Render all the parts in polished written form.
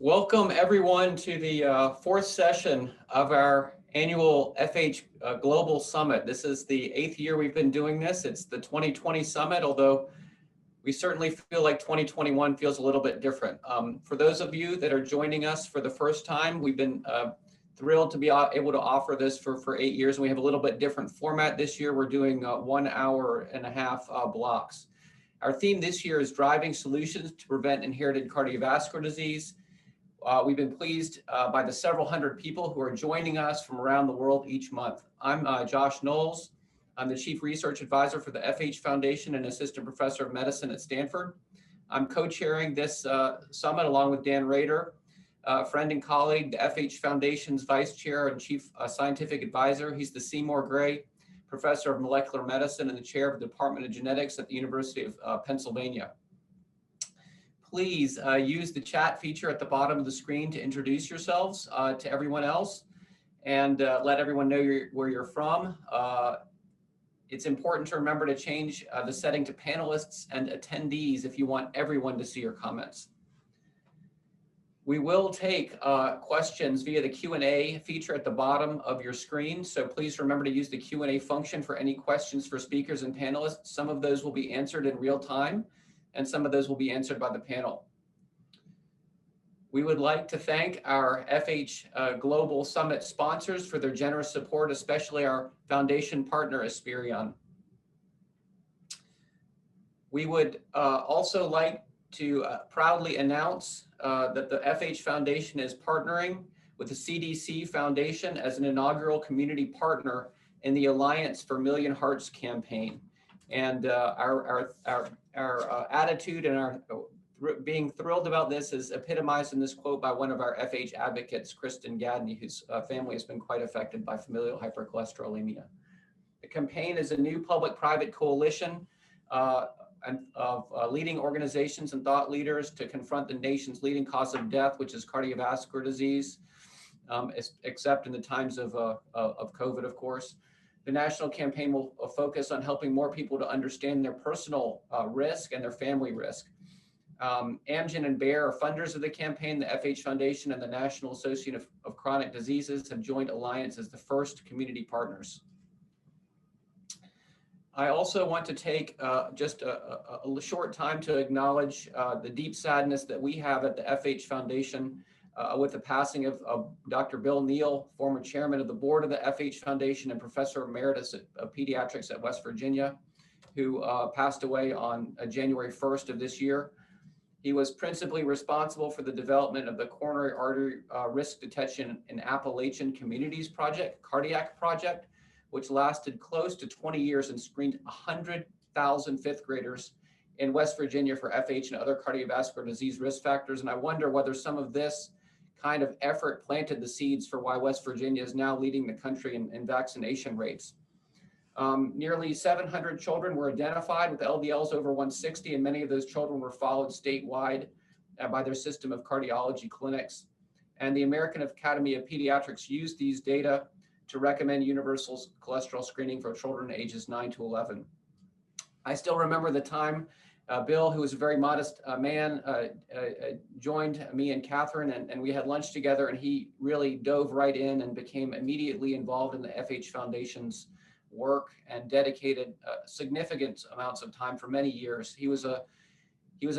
Welcome everyone to the fourth session of our annual FH Global Summit. This is the 8th year we've been doing this. It's the 2020 Summit, although we certainly feel like 2021 feels a little bit different. For those of you that are joining us for the first time, we've been thrilled to be able to offer this for 8 years. And we have a little bit different format this year. We're doing 1 hour and a half blocks. Our theme this year is driving solutions to prevent inherited cardiovascular disease. We've been pleased by the several hundred people who are joining us from around the world each month. I'm Josh Knowles. I'm the Chief Research Advisor for the FH Foundation and Assistant Professor of Medicine at Stanford. I'm co-chairing this summit along with Dan Rader, friend and colleague, the FH Foundation's Vice Chair and Chief Scientific Advisor. He's the Seymour Gray Professor of Molecular Medicine and the Chair of the Department of Genetics at the University of Pennsylvania. Please use the chat feature at the bottom of the screen to introduce yourselves to everyone else and let everyone know where you're from. It's important to remember to change the setting to panelists and attendees if you want everyone to see your comments. We will take questions via the Q&A feature at the bottom of your screen, so please remember to use the Q&A function for any questions for speakers and panelists. Some of those will be answered in real time, and some of those will be answered by the panel. We would like to thank our FH Global Summit sponsors for their generous support, especially our foundation partner, Esperion. We would also like to proudly announce that the FH Foundation is partnering with the CDC Foundation as an inaugural community partner in the Alliance for Million Hearts campaign. And our attitude and our being thrilled about this is epitomized in this quote by one of our FH advocates, Kristen Gadney, whose family has been quite affected by familial hypercholesterolemia. The campaign is a new public-private coalition of leading organizations and thought leaders to confront the nation's leading cause of death, which is cardiovascular disease, except in the times of COVID, of course. The national campaign will focus on helping more people to understand their personal risk and their family risk. Amgen and Bayer are funders of the campaign. The FH Foundation and the National Association of Chronic Diseases have joined Alliance as the first community partners. I also want to take just a short time to acknowledge the deep sadness that we have at the FH Foundation with the passing of Dr. Bill Neal, former chairman of the board of the FH Foundation and professor emeritus of pediatrics at West Virginia, who passed away on January 1st of this year. He was principally responsible for the development of the coronary artery risk detection in Appalachian Communities Project, cardiac project, which lasted close to 20 years and screened 100,000 fifth graders in West Virginia for FH and other cardiovascular disease risk factors. And I wonder whether some of this kind of effort planted the seeds for why West Virginia is now leading the country in vaccination rates. Nearly 700 children were identified with LDLs over 160, and many of those children were followed statewide by their system of cardiology clinics. And the American Academy of Pediatrics used these data to recommend universal cholesterol screening for children ages 9 to 11. I still remember the time Bill, who was a very modest man, joined me and Catherine, and we had lunch together, and he really dove right in and became immediately involved in the FH Foundation's work and dedicated significant amounts of time for many years. He was a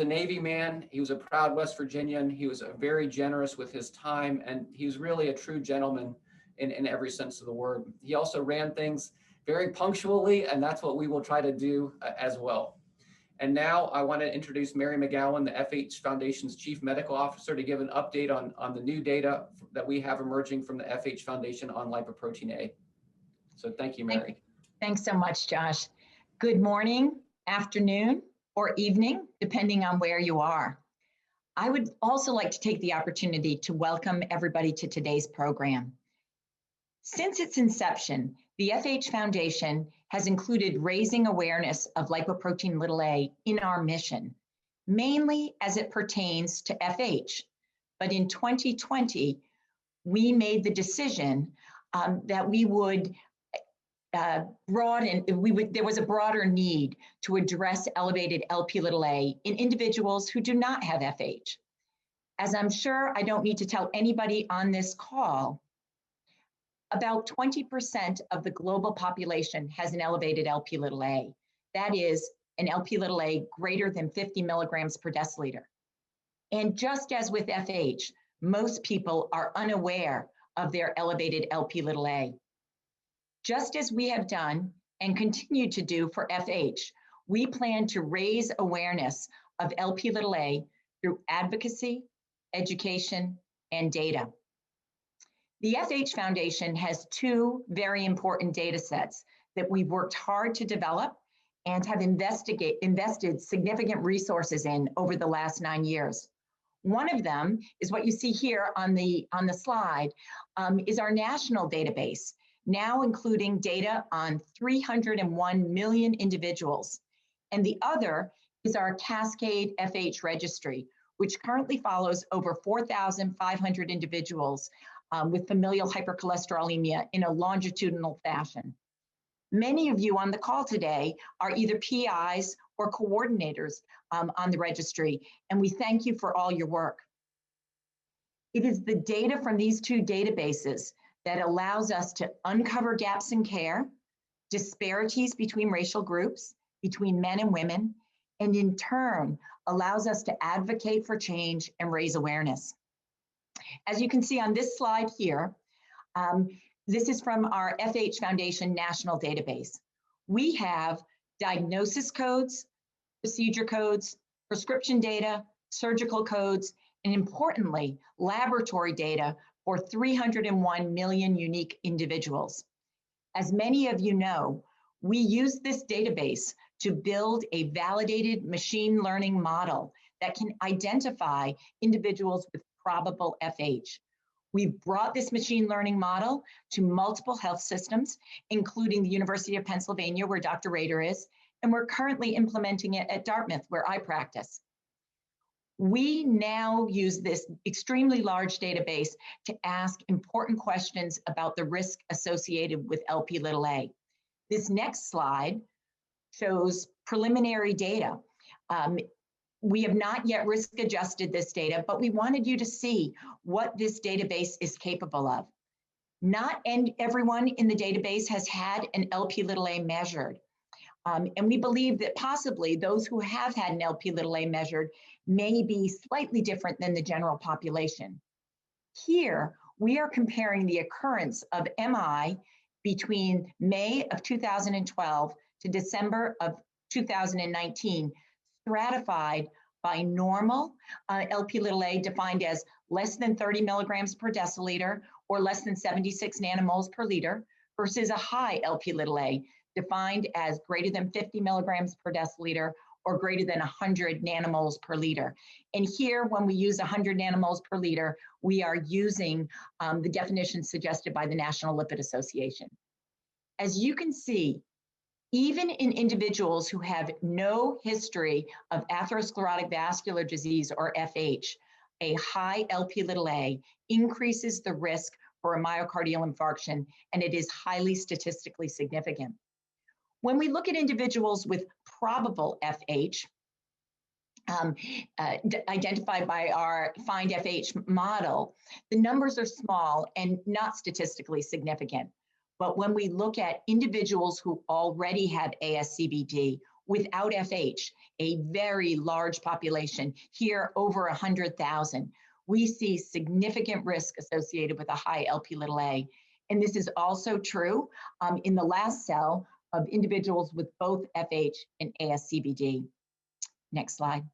Navy man. He was a proud West Virginian. He was very generous with his time, and he was really a true gentleman in every sense of the word. He also ran things very punctually, and that's what we will try to do as well. And now I want to introduce Mary McGowan, the FH Foundation's Chief Medical Officer, to give an update on the new data that we have emerging from the FH Foundation on lipoprotein A. So thank you, Mary. Thanks so much, Josh. Good morning, afternoon, or evening, depending on where you are. I would also like to take the opportunity to welcome everybody to today's program. Since its inception, the FH Foundation has included raising awareness of lipoprotein a in our mission, mainly as it pertains to FH. But in 2020, we made the decision that we would there was a broader need to address elevated Lpa in individuals who do not have FH. As I'm sure I don't need to tell anybody on this call, about 20% of the global population has an elevated Lp(a). That is an Lp(a) greater than 50 milligrams per deciliter. And just as with FH, most people are unaware of their elevated Lp(a). Just as we have done and continue to do for FH, we plan to raise awareness of Lp(a) through advocacy, education, and data. The FH Foundation has two very important data sets that we've worked hard to develop and have invested significant resources in over the last 9 years. One of them is what you see here on the slide, is our national database, now including data on 301 million individuals. And the other is our Cascade FH registry, which currently follows over 4,500 individuals with familial hypercholesterolemia in a longitudinal fashion. Many of you on the call today are either PIs or coordinators on the registry, and we thank you for all your work. It is the data from these two databases that allows us to uncover gaps in care, disparities between racial groups, between men and women, and in turn allows us to advocate for change and raise awareness. As you can see on this slide here, this is from our FH Foundation National Database. We have diagnosis codes, procedure codes, prescription data, surgical codes, and importantly, laboratory data for 301 million unique individuals. As many of you know, we use this database to build a validated machine learning model that can identify individuals with probable FH. We've brought this machine learning model to multiple health systems, including the University of Pennsylvania, where Dr. Rader is, and we're currently implementing it at Dartmouth, where I practice. We now use this extremely large database to ask important questions about the risk associated with Lp(a). This next slide shows preliminary data. We have not yet risk adjusted this data, but we wanted you to see what this database is capable of. Not everyone in the database has had an Lp(a) measured. And we believe that possibly those who have had an Lp(a) measured may be slightly different than the general population. Here, we are comparing the occurrence of MI between May of 2012 to December of 2019, stratified by normal Lp(a) defined as less than 30 milligrams per deciliter or less than 76 nanomoles per liter versus a high Lp(a) defined as greater than 50 milligrams per deciliter or greater than 100 nanomoles per liter. And here, when we use 100 nanomoles per liter, we are using the definition suggested by the National Lipid Association. As you can see, even in individuals who have no history of atherosclerotic vascular disease or FH, a high Lp(a) increases the risk for a myocardial infarction, and it is highly statistically significant. When we look at individuals with probable FH, identified by our Find FH model, the numbers are small and not statistically significant. But when we look at individuals who already have ASCVD without FH, a very large population, here over 100,000, we see significant risk associated with a high Lp(a). And this is also true in the last cell of individuals with both FH and ASCVD. Next slide.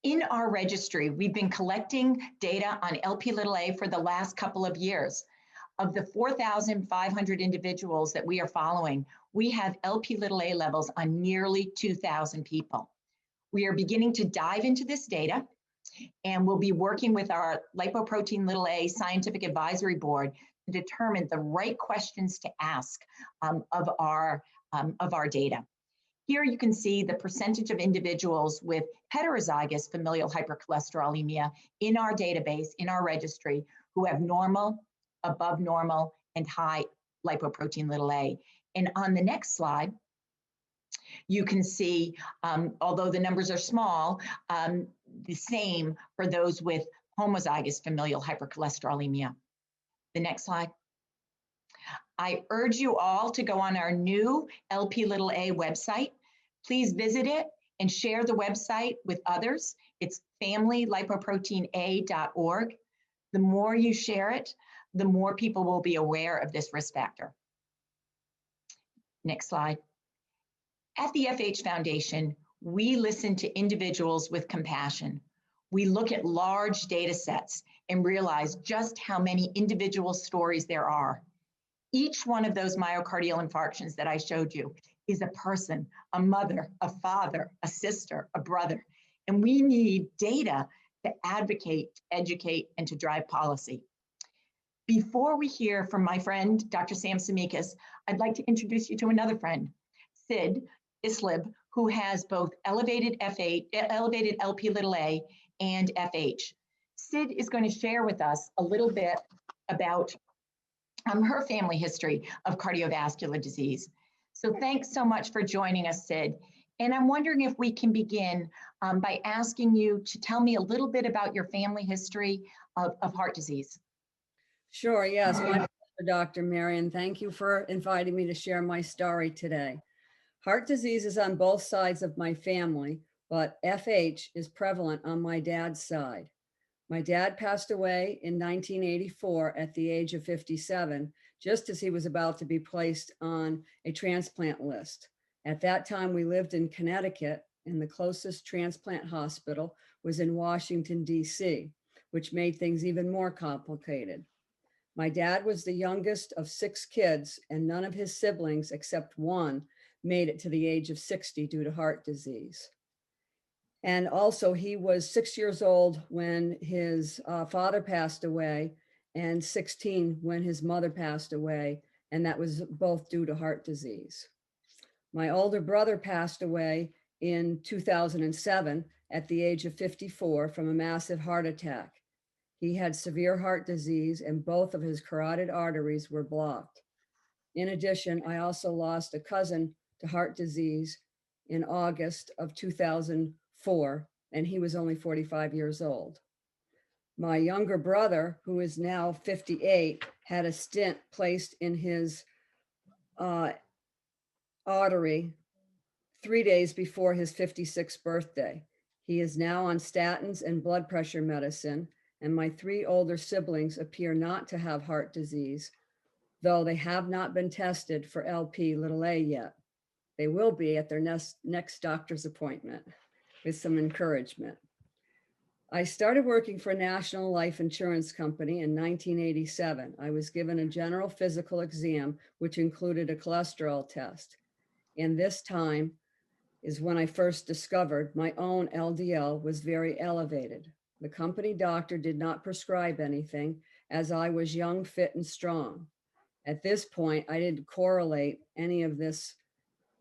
In our registry, we've been collecting data on Lp(a) for the last couple of years. Of the 4,500 individuals that we are following, we have Lp(a) levels on nearly 2,000 people. We are beginning to dive into this data, and we'll be working with our Lipoprotein A Scientific Advisory Board to determine the right questions to ask of our data. Here you can see the percentage of individuals with heterozygous familial hypercholesterolemia in our database, in our registry, who have normal, above normal, and high lipoprotein A. And on the next slide, you can see, although the numbers are small, the same for those with homozygous familial hypercholesterolemia. The next slide. I urge you all to go on our new Lpa website. Please visit it and share the website with others. It's familylipoproteina.org. The more you share it, the more people will be aware of this risk factor. Next slide. At the FH Foundation, we listen to individuals with compassion. We look at large data sets and realize just how many individual stories there are. Each one of those myocardial infarctions that I showed you is a person, a mother, a father, a sister, a brother. And we need data to advocate, educate, and to drive policy. Before we hear from my friend, Dr. Sam Samikas, I'd like to introduce you to another friend, Cyd Isleib, who has both elevated Lpa and FH. Cyd is going to share with us a little bit about her family history of cardiovascular disease. So thanks so much for joining us, Cyd. And I'm wondering if we can begin by asking you to tell me a little bit about your family history of heart disease. Sure, yes, my pleasure, Dr. Marion. Thank you for inviting me to share my story today. Heart disease is on both sides of my family, but FH is prevalent on my dad's side. My dad passed away in 1984 at the age of 57, just as he was about to be placed on a transplant list. At that time, we lived in Connecticut, and the closest transplant hospital was in Washington, D.C., which made things even more complicated. My dad was the youngest of 6 kids, and none of his siblings, except one, made it to the age of 60 due to heart disease. And also, he was 6 years old when his father passed away, and 16 when his mother passed away, and that was both due to heart disease. My older brother passed away in 2007 at the age of 54 from a massive heart attack. He had severe heart disease, and both of his carotid arteries were blocked. In addition, I also lost a cousin to heart disease in August of 2004, and he was only 45 years old. My younger brother, who is now 58, had a stent placed in his artery 3 days before his 56th birthday. He is now on statins and blood pressure medicine, and my 3 older siblings appear not to have heart disease, though they have not been tested for Lpa yet. They will be at their next doctor's appointment with some encouragement. I started working for a national life insurance company in 1987. I was given a general physical exam, which included a cholesterol test. And this time is when I first discovered my own LDL was very elevated. The company doctor did not prescribe anything, as I was young, fit, and strong. At this point, I didn't correlate any of this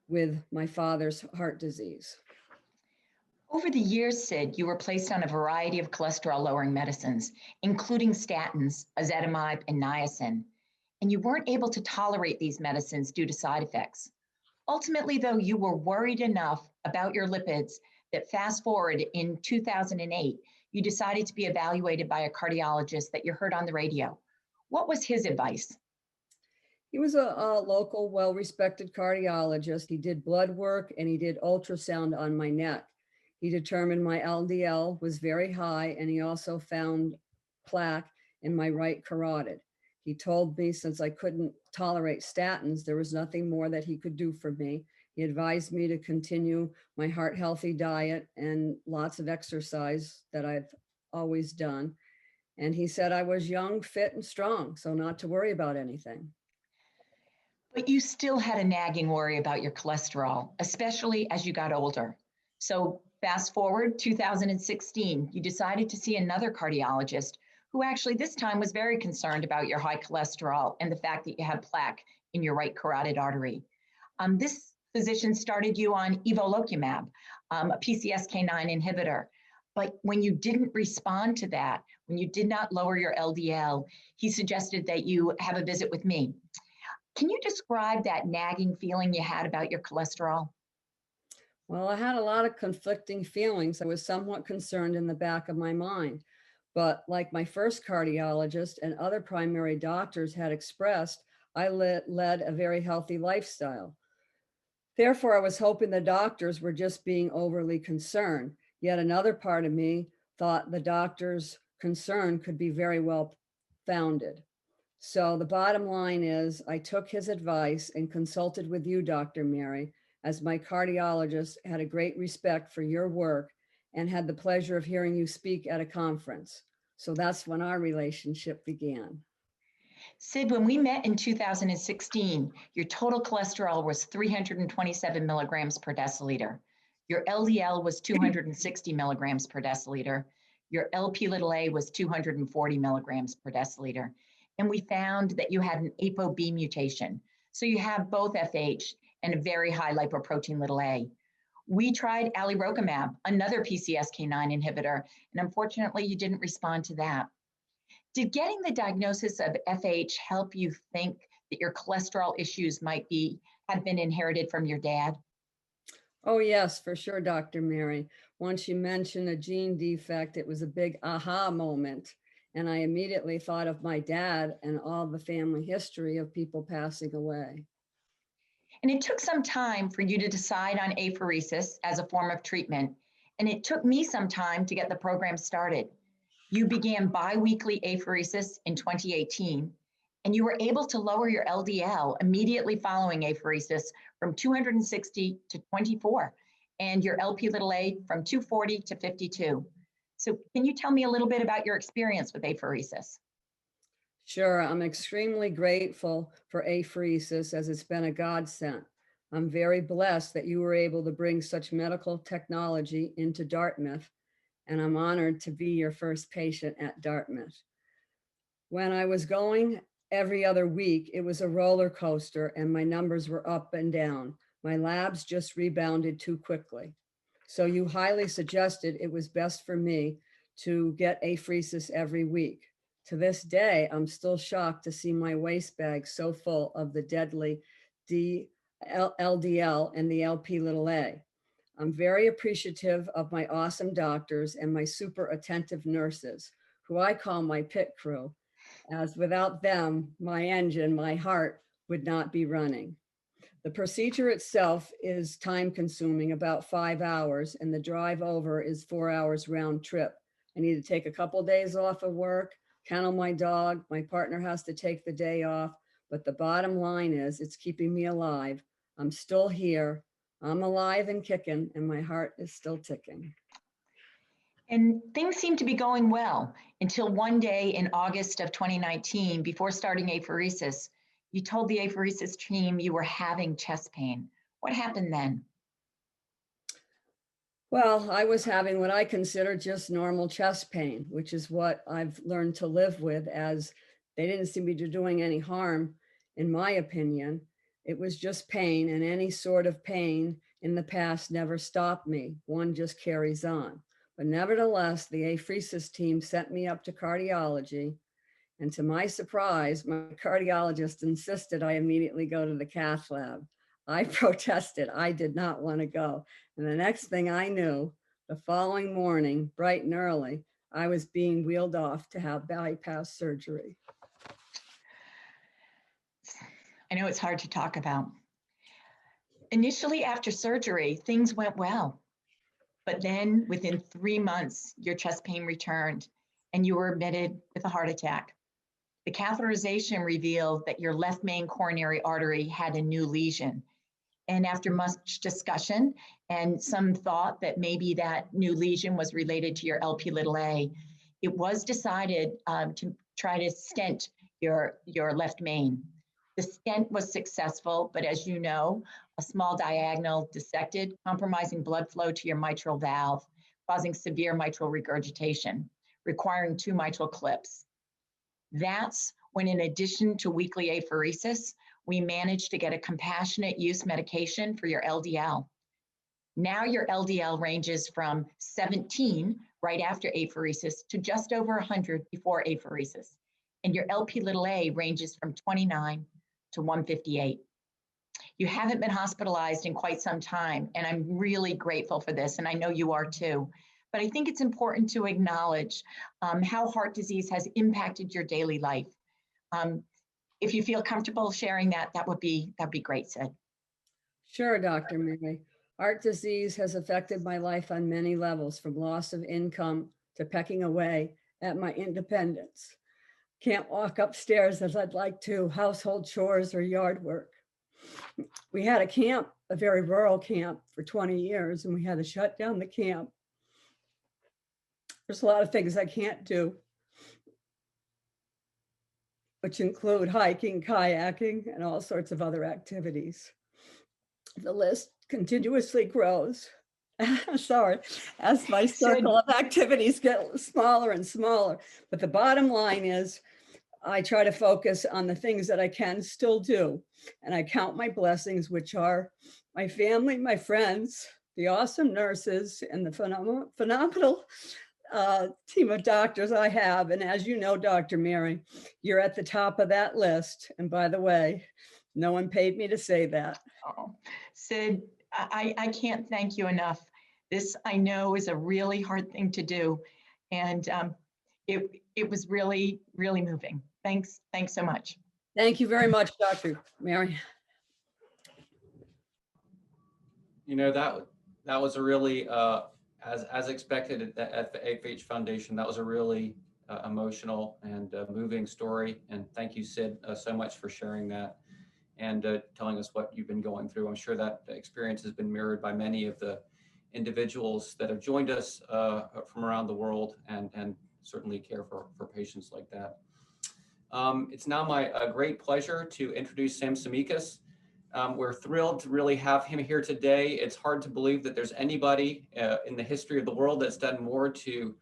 with my father's heart disease. Over the years, Cyd, you were placed on a variety of cholesterol-lowering medicines, including statins, ezetimibe, and niacin, and you weren't able to tolerate these medicines due to side effects. Ultimately, though, you were worried enough about your lipids that fast forward in 2008, you decided to be evaluated by a cardiologist that you heard on the radio. What was his advice? He was a local, well-respected cardiologist. He did blood work and he did ultrasound on my neck. He determined my LDL was very high, and he also found plaque in my right carotid. He told me since I couldn't tolerate statins, there was nothing more that he could do for me. He advised me to continue my heart-healthy diet and lots of exercise that I've always done. And he said I was young, fit, and strong, so not to worry about anything. But you still had a nagging worry about your cholesterol, especially as you got older. So fast forward 2016, you decided to see another cardiologist who actually this time was very concerned about your high cholesterol and the fact that you had plaque in your right carotid artery. This physician started you on evolocumab, a PCSK9 inhibitor. But when you didn't respond to that, when you did not lower your LDL, he suggested that you have a visit with me. Can you describe that nagging feeling you had about your cholesterol? Well, I had a lot of conflicting feelings. I was somewhat concerned in the back of my mind. But like my first cardiologist and other primary doctors had expressed, I led a very healthy lifestyle. Therefore, I was hoping the doctors were just being overly concerned. Yet another part of me thought the doctor's concern could be very well founded. So the bottom line is I took his advice and consulted with you, Dr. Mary, as my cardiologist had a great respect for your work and had the pleasure of hearing you speak at a conference. So that's when our relationship began. Cyd, when we met in 2016, your total cholesterol was 327 milligrams per deciliter. Your LDL was 260 milligrams per deciliter. Your Lp(a) was 240 milligrams per deciliter. And we found that you had an ApoB mutation. So you have both FH and a very high lipoprotein a. We tried alirocumab, another PCSK9 inhibitor, and unfortunately you didn't respond to that. Did getting the diagnosis of FH help you think that your cholesterol issues might have been inherited from your dad? Oh, yes, for sure, Dr. Mary. Once you mentioned a gene defect, it was a big aha moment. And I immediately thought of my dad and all the family history of people passing away. And it took some time for you to decide on apheresis as a form of treatment. And it took me some time to get the program started. You began biweekly apheresis in 2018, and you were able to lower your LDL immediately following apheresis from 260 to 24, and your Lp(a) from 240 to 52. So can you tell me a little bit about your experience with apheresis? Sure, I'm extremely grateful for apheresis as it's been a godsend. I'm very blessed that you were able to bring such medical technology into Dartmouth, and I'm honored to be your first patient at Dartmouth. When I was going every other week, it was a roller coaster and my numbers were up and down. My labs just rebounded too quickly. So you highly suggested it was best for me to get apheresis every week. To this day, I'm still shocked to see my waste bag so full of the deadly LDL and the Lp(a). I'm very appreciative of my awesome doctors and my super attentive nurses, who I call my pit crew, as without them, my engine, my heart would not be running. The procedure itself is time consuming, about 5 hours, and the drive over is 4 hours round trip. I need to take a couple of days off of work, kennel my dog, my partner has to take the day off, but the bottom line is it's keeping me alive. I'm still here. I'm alive and kicking, and my heart is still ticking. And things seem to be going well until one day in August of 2019, before starting apheresis, you told the apheresis team you were having chest pain. What happened then? Well, I was having what I consider just normal chest pain, which is what I've learned to live with, as they didn't seem to be doing any harm, in my opinion. It was just pain, and any sort of pain in the past never stopped me. One just carries on. But nevertheless, the apheresis team sent me up to cardiology. And to my surprise, my cardiologist insisted I immediately go to the cath lab. I protested. I did not want to go. And the next thing I knew, the following morning, bright and early, I was being wheeled off to have bypass surgery. I know it's hard to talk about. Initially after surgery, things went well. But then within 3 months, your chest pain returned and you were admitted with a heart attack. The catheterization revealed that your left main coronary artery had a new lesion. And after much discussion and some thought that maybe that new lesion was related to your Lp(a), it was decided to try to stent your left main. The stent was successful, but as you know, a small diagonal dissected, compromising blood flow to your mitral valve, causing severe mitral regurgitation, requiring 2 mitral clips. That's when, in addition to weekly apheresis, we managed to get a compassionate use medication for your LDL. Now your LDL ranges from 17 right after apheresis to just over 100 before apheresis. And your Lp(a) ranges from 29 to 158. You haven't been hospitalized in quite some time, and I'm really grateful for this, and I know you are too. But I think it's important to acknowledge how heart disease has impacted your daily life. If you feel comfortable sharing that, that'd be great, Cyd. Sure, Dr. Mary. Heart disease has affected my life on many levels, from loss of income to pecking away at my independence. Can't walk upstairs as I'd like to, household chores or yard work. We had a camp, a very rural camp, for 20 years, and we had to shut down the camp. There's a lot of things I can't do, which include hiking, kayaking, and all sorts of other activities. The list continuously grows. Sorry, as my circle of activities get smaller and smaller. But the bottom line is, I try to focus on the things that I can still do. And I count my blessings, which are my family, my friends, the awesome nurses, and the phenomenal team of doctors I have. And as you know, Dr. Mary, you're at the top of that list. And by the way, no one paid me to say that. Oh, Cyd, I can't thank you enough. This, I know, is a really hard thing to do. And it was really, really moving. Thanks so much. Thank you very much, Dr. Mary. You know, that was a really, as expected at the AFH Foundation, that was a really emotional and moving story. And thank you, Cyd, so much for sharing that and telling us what you've been going through. I'm sure that experience has been mirrored by many of the individuals that have joined us from around the world and certainly care for patients like that. It's now my great pleasure to introduce Sam Samikas. We're thrilled to really have him here today. It's hard to believe that there's anybody in the history of the world that's done more to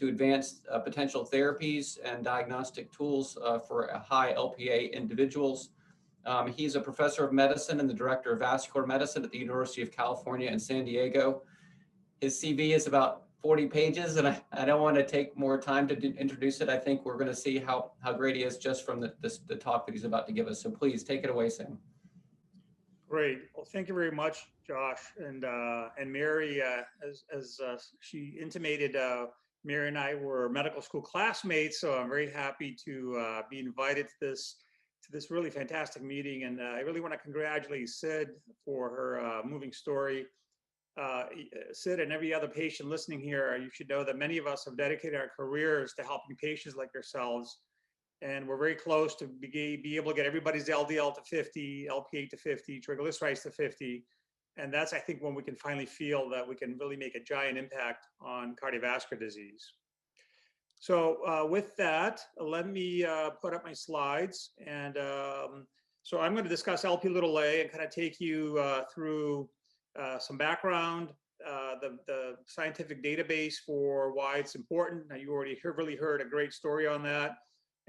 advance potential therapies and diagnostic tools for high Lpa individuals. He's a professor of medicine and the director of vascular medicine at the University of California in San Diego. His CV is about 40 pages, and I don't want to take more time to introduce it. I think we're going to see how great he is just from the talk that he's about to give us. So please take it away, Sam. Great. Well, thank you very much, Josh. And Mary, as she intimated, Mary and I were medical school classmates, so I'm very happy to be invited to this really fantastic meeting. And I really want to congratulate Cyd for her moving story. Cyd and every other patient listening here, you should know that many of us have dedicated our careers to helping patients like yourselves. And we're very close to be able to get everybody's LDL to 50, LPA to 50, triglycerides to 50. And that's, I think, when we can finally feel that we can really make a giant impact on cardiovascular disease. So with that, let me put up my slides. And so I'm going to discuss Lp(a) and kind of take you through some background, the scientific database for why it's important. Now, you already really heard a great story on that,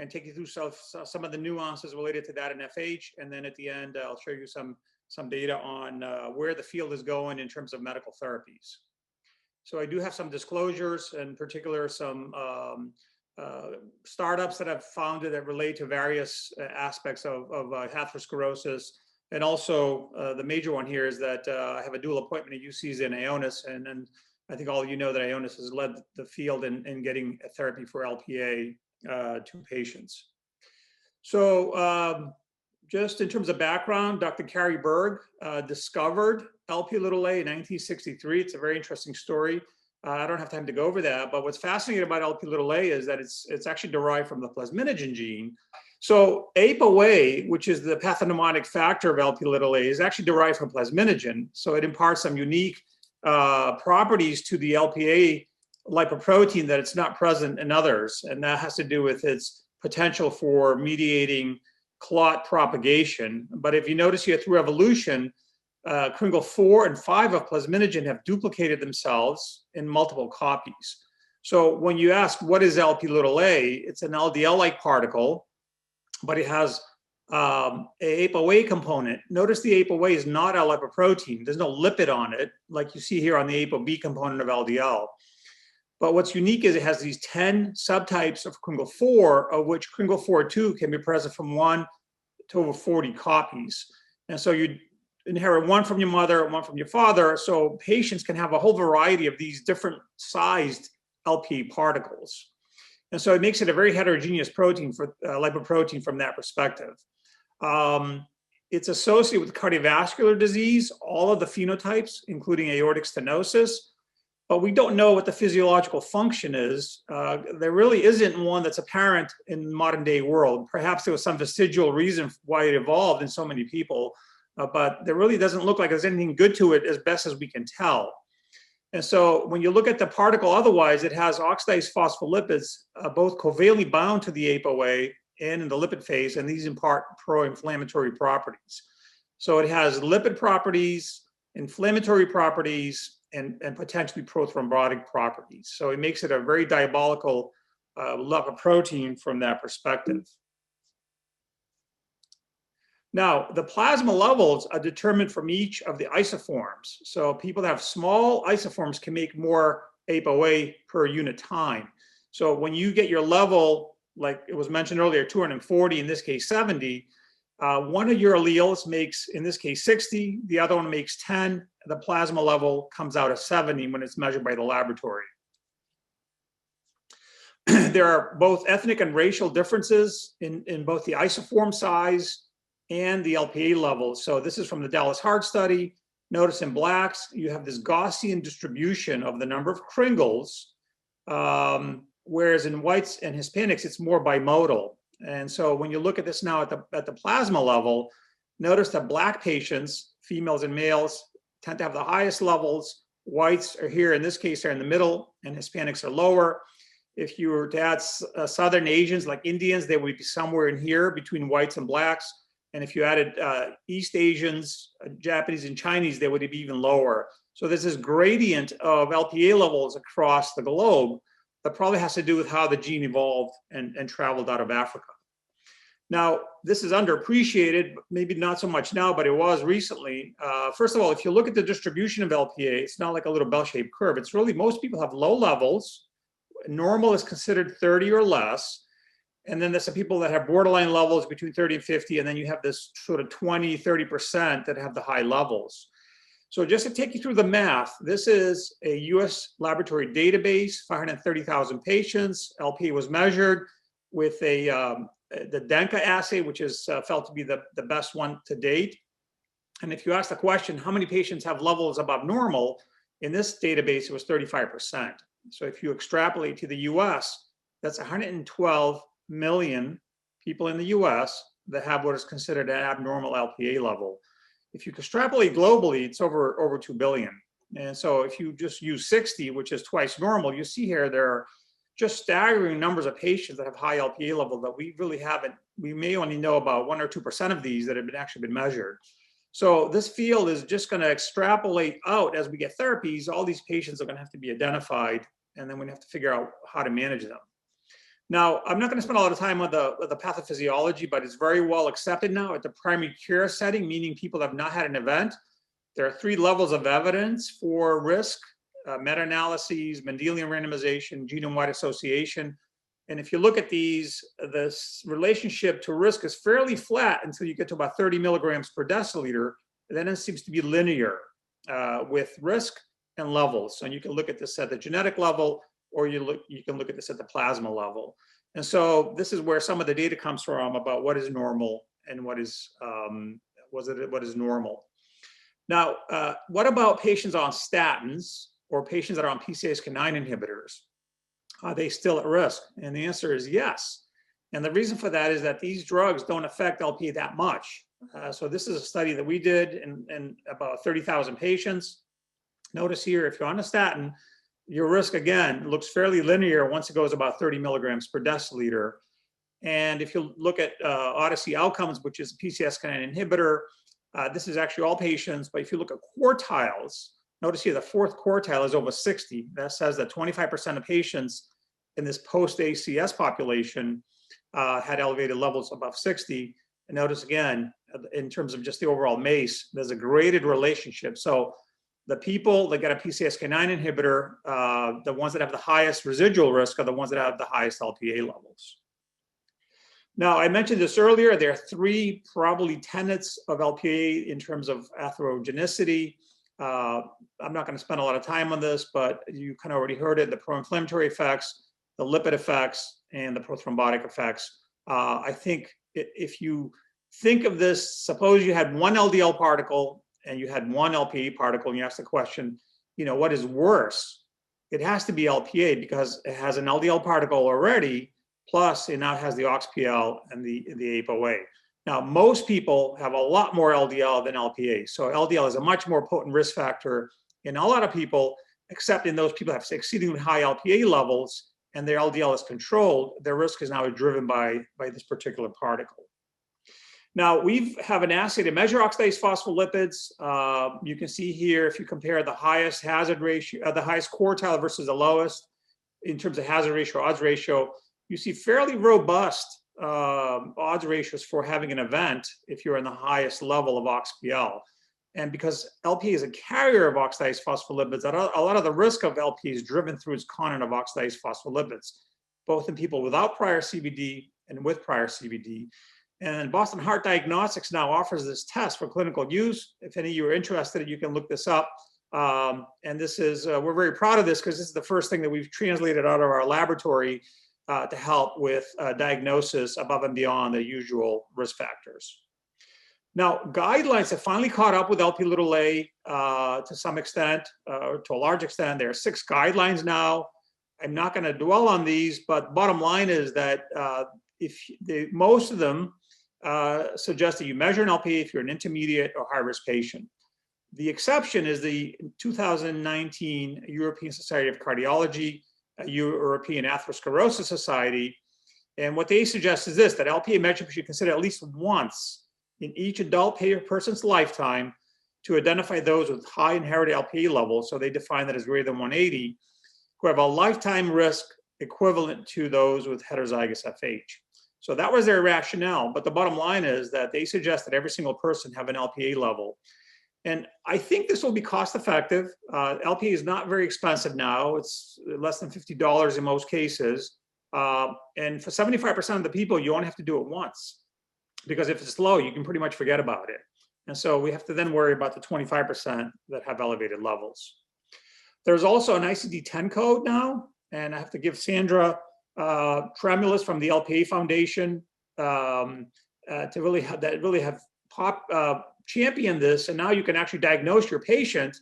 and take you through some of the nuances related to that in FH. And then at the end, I'll show you some data on where the field is going in terms of medical therapies. So I do have some disclosures, in particular some startups that I've founded that relate to various aspects of atherosclerosis. And also the major one here is that I have a dual appointment at UC's in Ionis. And I think all of you know that Ionis has led the field in getting a therapy for Lpa to patients. So just in terms of background, Dr. Carey Berg discovered Lpa in 1963. It's a very interesting story. I don't have time to go over that, but what's fascinating about Lpa is that it's actually derived from the plasminogen gene. So ApoA, which is the pathognomonic factor of Lpa, is actually derived from plasminogen. So it imparts some unique properties to the Lpa lipoprotein that it's not present in others. And that has to do with its potential for mediating clot propagation. But if you notice here through evolution, Kringle 4 and 5 of plasminogen have duplicated themselves in multiple copies. So when you ask what is Lpa, it's an LDL-like particle, but it has a ApoA component. Notice the ApoA is not a lipoprotein. There's no lipid on it, like you see here on the ApoB component of LDL. But what's unique is it has these 10 subtypes of Kringle 4, of which Kringle 4.2 can be present from 1 to over 40 copies. And so inherit one from your mother, one from your father. So patients can have a whole variety of these different sized Lp particles. And so it makes it a very heterogeneous protein for lipoprotein from that perspective. It's associated with cardiovascular disease, all of the phenotypes, including aortic stenosis, but we don't know what the physiological function is. There really isn't one that's apparent in the modern day world. Perhaps there was some vestigial reason why it evolved in so many people, but there really doesn't look like there's anything good to it as best as we can tell. And so when you look at the particle otherwise, it has oxidized phospholipids, both covalently bound to the ApoA and in the lipid phase, and these impart pro-inflammatory properties. So it has lipid properties, inflammatory properties, and potentially prothrombotic properties. So it makes it a very diabolical lipoprotein from that perspective. Now, the plasma levels are determined from each of the isoforms. So people that have small isoforms can make more ApoA per unit time. So when you get your level, like it was mentioned earlier, 240, in this case 70, one of your alleles makes, in this case, 60, the other one makes 10, the plasma level comes out as 70 when it's measured by the laboratory. There are both ethnic and racial differences in both the isoform size and the Lpa levels. So this is from the Dallas Heart Study. Notice in blacks, you have this Gaussian distribution of the number of Kringles, whereas in whites and Hispanics, it's more bimodal. And so when you look at this now at the plasma level, notice that black patients, females and males, tend to have the highest levels. Whites are here, in this case, are in the middle, and Hispanics are lower. If you were to add Southern Asians like Indians, they would be somewhere in here between whites and blacks. And if you added East Asians, Japanese and Chinese, they would be even lower. So there's this gradient of Lpa levels across the globe that probably has to do with how the gene evolved and traveled out of Africa. Now, this is underappreciated, maybe not so much now, but it was recently. First of all, if you look at the distribution of Lpa, it's not like a little bell-shaped curve. It's really, most people have low levels. Normal is considered 30 or less. And then there's some people that have borderline levels between 30 and 50, and then you have this sort of 20, 30% that have the high levels. So just to take you through the math, this is a US laboratory database, 530,000 patients. Lpa was measured with the Denka assay, which is felt to be the best one to date. And if you ask the question, how many patients have levels above normal? In this database, it was 35%. So if you extrapolate to the US, that's 112 million people in the US that have what is considered an abnormal Lpa level. If you extrapolate globally, it's over 2 billion. And so if you just use 60, which is twice normal, you see here there are just staggering numbers of patients that have high Lpa level that we really haven't, we may only know about 1 or 2% of these that have actually been measured. So this field is just going to extrapolate out as we get therapies. All these patients are going to have to be identified, and then we have to figure out how to manage them. Now, I'm not going to spend a lot of time on the pathophysiology, but it's very well accepted now at the primary care setting, meaning people have not had an event. There are 3 levels of evidence for risk: meta-analyses, Mendelian randomization, genome-wide association. And if you look at these, this relationship to risk is fairly flat until you get to about 30 milligrams per deciliter. And then it seems to be linear with risk and levels. And you can look at this at the genetic level, or you can look at this at the plasma level. And so this is where some of the data comes from about what is normal and what is normal. Now, what about patients on statins or patients that are on PCSK9 inhibitors? Are they still at risk? And the answer is yes. And the reason for that is that these drugs don't affect Lpa that much. So this is a study that we did in about 30,000 patients. Notice here, if you're on a statin, your risk, again, looks fairly linear once it goes about 30 milligrams per deciliter. And if you look at Odyssey Outcomes, which is a PCSK9 inhibitor, this is actually all patients. But if you look at quartiles, notice here the 4th quartile is over 60. That says that 25% of patients in this post-ACS population had elevated levels above 60. And notice again, in terms of just the overall MACE, there's a graded relationship. So the people that get a PCSK9 inhibitor, the ones that have the highest residual risk are the ones that have the highest Lpa levels. Now, I mentioned this earlier, there are three probably tenets of Lpa in terms of atherogeneity. I'm not going to spend a lot of time on this, but you kind of already heard it, the pro-inflammatory effects, the lipid effects, and the prothrombotic effects. I think if you think of this, suppose you had one LDL particle and you had one Lpa particle, and you ask the question, what is worse? It has to be Lpa because it has an LDL particle already, plus it now has the OXPL and the ApoA. Now, most people have a lot more LDL than Lpa. So LDL is a much more potent risk factor in a lot of people, except in those people who have exceedingly high Lpa levels and their LDL is controlled, their risk is now driven by this particular particle. Now, we have an assay to measure oxidized phospholipids. You can see here, if you compare the highest hazard ratio, the highest quartile versus the lowest, in terms of hazard ratio, odds ratio, you see fairly robust odds ratios for having an event if you're in the highest level of OXPL. And because Lpa is a carrier of oxidized phospholipids, a lot of the risk of Lpa is driven through its content of oxidized phospholipids, both in people without prior CVD and with prior CVD. And Boston Heart Diagnostics now offers this test for clinical use. If any of you are interested, you can look this up. And this is, we're very proud of this because this is the first thing that we've translated out of our laboratory to help with diagnosis above and beyond the usual risk factors. Now, guidelines have finally caught up with Lp(a) to some extent, to a large extent. There are 6 guidelines now. I'm not going to dwell on these, but bottom line is that most of them suggest that you measure an Lpa if you're an intermediate or high-risk patient. The exception is the 2019 European Society of Cardiology, European Atherosclerosis Society. And what they suggest is this, that Lpa measurement should consider at least once in each adult person's lifetime to identify those with high inherited Lpa levels. So they define that as greater than 180, who have a lifetime risk equivalent to those with heterozygous FH. So that was their rationale. But the bottom line is that they suggest that every single person have an Lpa level. And I think this will be cost effective. Lpa is not very expensive now. It's less than $50 in most cases. And for 75% of the people, you only have to do it once. Because if it's low, you can pretty much forget about it. And so we have to then worry about the 25% that have elevated levels. There's also an ICD-10 code now. And I have to give Sandra Tremulis from the Lpa Foundation to really have championed this. And now you can actually diagnose your patient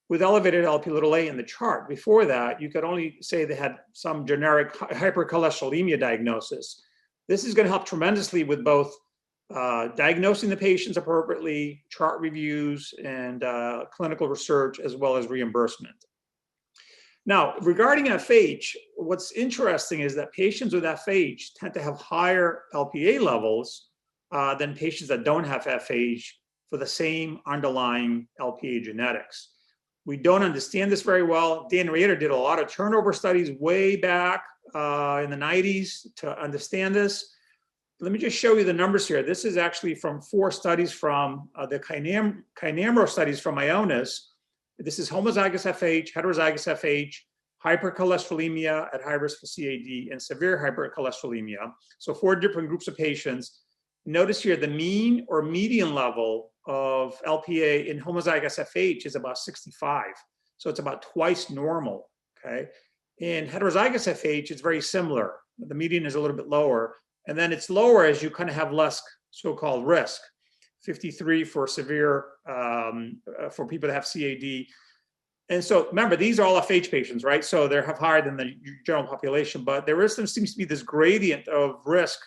with elevated Lp(a) in the chart. Before that, you could only say they had some generic hypercholesterolemia diagnosis. This is going to help tremendously with both diagnosing the patients appropriately, chart reviews, and clinical research, as well as reimbursement. Now, regarding FH, what's interesting is that patients with FH tend to have higher Lpa levels than patients that don't have FH for the same underlying Lpa genetics. We don't understand this very well. Dan Rader did a lot of turnover studies way back in the 90s to understand this. Let me just show you the numbers here. This is actually from 4 studies from the Kynamro studies from Ionis. This is homozygous FH, heterozygous FH, hypercholesterolemia at high risk for CAD, and severe hypercholesterolemia. So 4 different groups of patients. Notice here the mean or median level of Lpa in homozygous FH is about 65. So it's about twice normal, okay? In heterozygous FH, it's very similar. The median is a little bit lower. And then it's lower as you kind of have less so-called risk. 53 for severe, for people that have CAD. And so remember, these are all FH patients, right? So they have higher than the general population, but there seems to be this gradient of risk,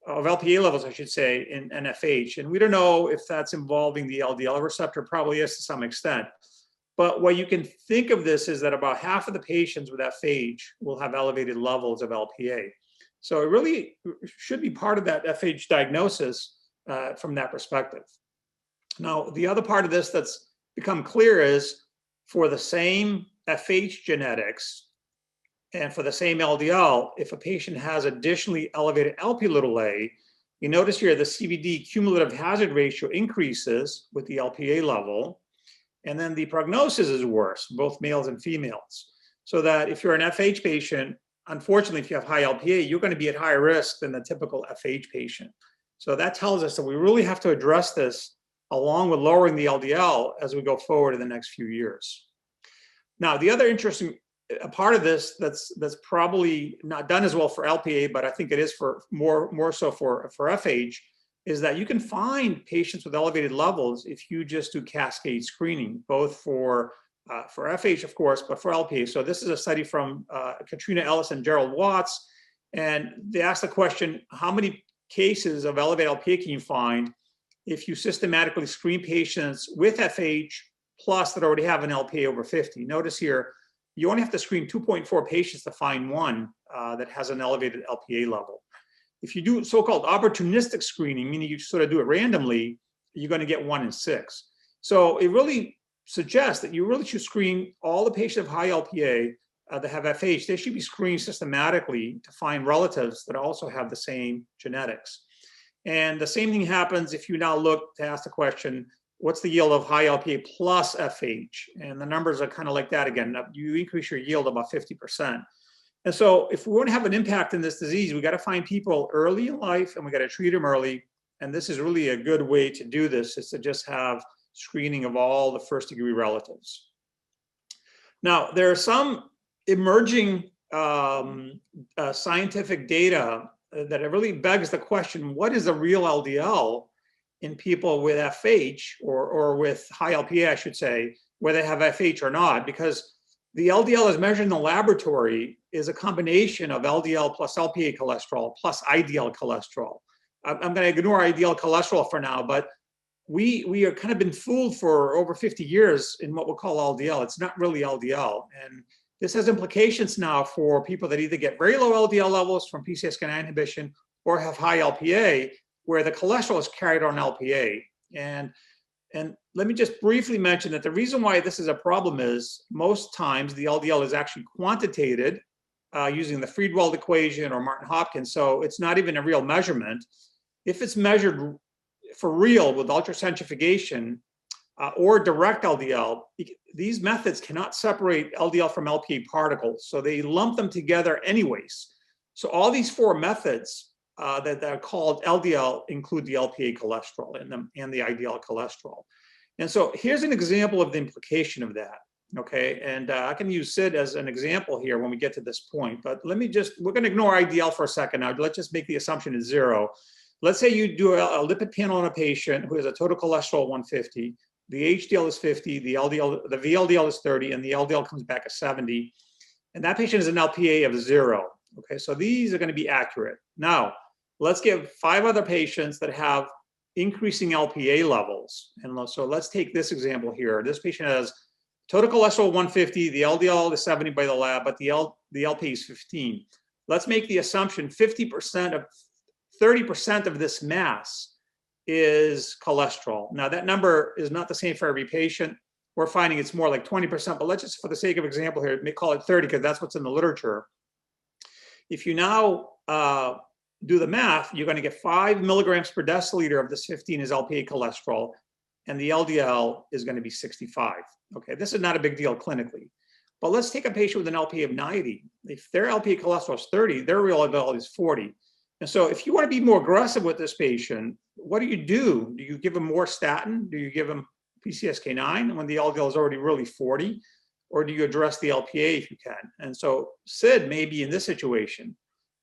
of Lpa levels, I should say, in FH. And we don't know if that's involving the LDL receptor, probably is to some extent. But what you can think of this is that about half of the patients with FH will have elevated levels of Lpa. So it really should be part of that FH diagnosis from that perspective. Now, the other part of this that's become clear is for the same FH genetics and for the same LDL, if a patient has additionally elevated Lp(a), you notice here the CVD cumulative hazard ratio increases with the Lpa level, and then the prognosis is worse, both males and females. So that if you're an FH patient, unfortunately, if you have high Lpa, you're going to be at higher risk than the typical FH patient. So that tells us that we really have to address this along with lowering the LDL as we go forward in the next few years. Now, the other interesting part of this that's probably not done as well for Lpa, but I think it is for more so for FH, is that you can find patients with elevated levels if you just do cascade screening, both for FH, of course, but for Lpa. So this is a study from Katrina Ellis and Gerald Watts, and they asked the question, how many cases of elevated Lpa can you find if you systematically screen patients with FH plus that already have an Lpa over 50? Notice here, you only have to screen 2.4 patients to find one that has an elevated Lpa level. If you do so-called opportunistic screening, meaning you sort of do it randomly, you're going to get 1 in 6. So it really suggests that you really should screen all the patients of high Lpa that have FH. They should be screened systematically to find relatives that also have the same genetics. And the same thing happens if you now look to ask the question, what's the yield of high Lpa plus FH? And the numbers are kind of like that again. You increase your yield about 50%. And so if we want to have an impact in this disease, we got to find people early in life and we got to treat them early. And this is really a good way to do this, is to just have screening of all the first degree relatives. Now, there are some emerging scientific data that it really begs the question, what is the real LDL in people with FH or with high Lpa, I should say, whether they have FH or not? Because the LDL as measured in the laboratory is a combination of LDL plus Lpa cholesterol plus IDL cholesterol. I'm going to ignore IDL cholesterol for now, but we are kind of been fooled for over 50 years in what we'll call LDL. It's not really LDL. And this has implications now for people that either get very low LDL levels from PCSK9 inhibition or have high Lpa, where the cholesterol is carried on Lpa. And let me just briefly mention that the reason why this is a problem is most times the LDL is actually quantitated using the Friedwald equation or Martin Hopkins. So it's not even a real measurement. If it's measured for real with ultracentrifugation or direct LDL, these methods cannot separate LDL from Lpa particles. So they lump them together anyways. So all these 4 methods that are called LDL include the Lpa cholesterol in them and the IDL cholesterol. And so here's an example of the implication of that, okay? And I can use Cyd as an example here when we get to this point, but we're gonna ignore IDL for a second now. Let's just make the assumption is 0. Let's say you do a lipid panel on a patient who has a total cholesterol of 150, the HDL is 50, the VLDL is 30, and the LDL comes back at 70, and that patient is an Lpa of 0. Okay, so these are going to be accurate. Now, let's give 5 other patients that have increasing Lpa levels. And so let's take this example here. This patient has total cholesterol 150, the LDL is 70 by the lab, but the Lpa is 15. Let's make the assumption 30% of this mass is cholesterol. Now that number is not the same for every patient. We're finding it's more like 20%, but let's just, for the sake of example here, call it 30 because that's what's in the literature. If you now do the math, you're going to get 5 milligrams per deciliter of this 15 is Lpa cholesterol, and the LDL is going to be 65. Okay, this is not a big deal clinically. But let's take a patient with an Lpa of 90. If their Lpa cholesterol is 30, their real LDL is 40. And so if you want to be more aggressive with this patient, what do? Do you give them more statin? Do you give them PCSK9 when the LDL is already really 40? Or do you address the Lpa if you can? And so Cyd may be in this situation.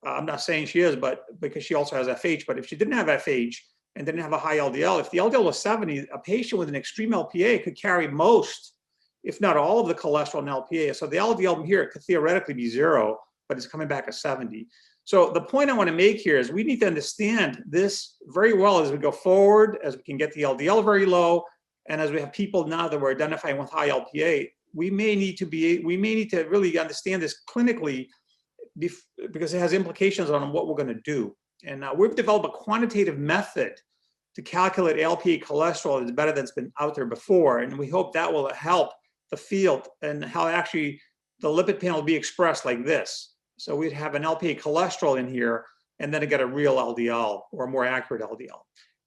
I'm not saying she is, but because she also has FH, but if she didn't have FH and didn't have a high LDL, if the LDL was 70, a patient with an extreme Lpa could carry most, if not all of the cholesterol in Lpa. So the LDL here could theoretically be 0, but it's coming back at 70. So the point I want to make here is we need to understand this very well as we go forward, as we can get the LDL very low, and as we have people now that we're identifying with high Lpa, we may need to really understand this clinically because it has implications on what we're going to do. And we've developed a quantitative method to calculate Lpa cholesterol that's better than's been out there before, and we hope that will help the field and how actually the lipid panel will be expressed like this. So we'd have an Lpa cholesterol in here, and then get a real LDL or a more accurate LDL.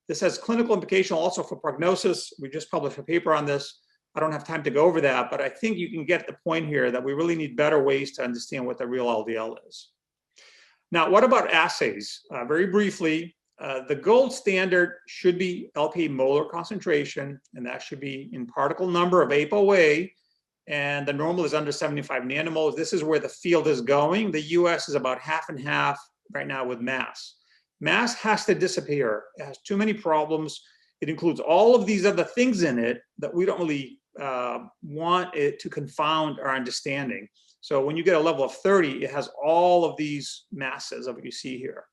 This has clinical implication also for prognosis. We just published a paper on this. I don't have time to go over that, but I think you can get the point here that we really need better ways to understand what the real LDL is. Now, what about assays? Very briefly, the gold standard should be Lpa molar concentration, and that should be in particle number of ApoA, and the normal is under 75 nanomoles. This is where the field is going. The US is about half and half right now with mass. Mass has to disappear. It has too many problems. It includes all of these other things in it that we don't really want it to confound our understanding. So when you get a level of 30, it has all of these masses of what you see here.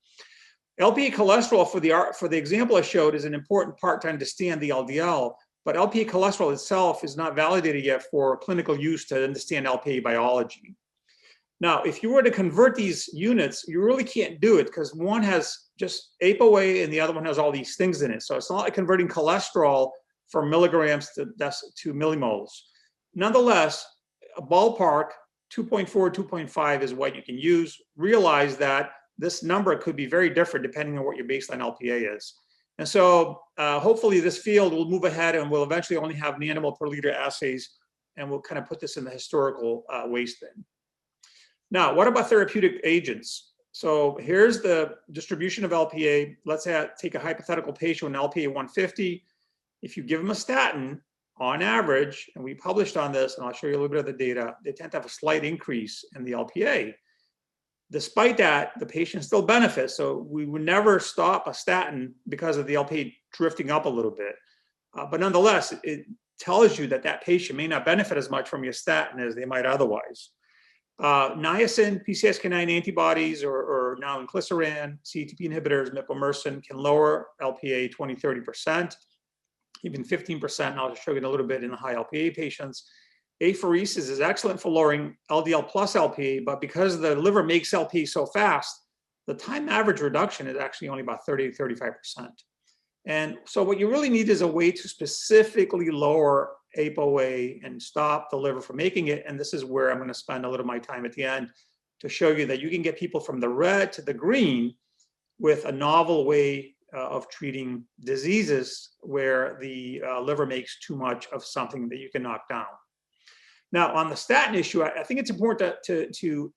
Lpa cholesterol, for the example I showed, is an important part to understand the LDL, but Lpa cholesterol itself is not validated yet for clinical use to understand Lpa biology. Now, if you were to convert these units, you really can't do it because one has just ApoA and the other one has all these things in it. So it's not like converting cholesterol from milligrams to millimoles. Nonetheless, a ballpark, 2.4, 2.5 is what you can use. Realize that this number could be very different depending on what your baseline Lpa is. And so hopefully this field will move ahead and we'll eventually only have nanomole per liter assays, and we'll kind of put this in the historical waste bin. Now, what about therapeutic agents? So here's the distribution of Lpa. Let's take a hypothetical patient with an Lpa 150. If you give them a statin, on average, and we published on this, and I'll show you a little bit of the data, they tend to have a slight increase in the Lpa. Despite that, the patient still benefits. So we would never stop a statin because of the Lpa drifting up a little bit. But nonetheless, it tells you that that patient may not benefit as much from your statin as they might otherwise. Niacin, PCSK9 antibodies, or now inclisiran, CETP inhibitors, mipomersin can lower Lpa 20, 30%, even 15%. And I'll show you in a little bit in the high Lpa patients. Apheresis is excellent for lowering LDL plus Lpa, but because the liver makes Lpa so fast, the time average reduction is actually only about 30 to 35%. And so what you really need is a way to specifically lower ApoA and stop the liver from making it. And this is where I'm going to spend a little of my time at the end to show you that you can get people from the red to the green with a novel way of treating diseases where the liver makes too much of something that you can knock down. Now, on the statin issue, I think it's important to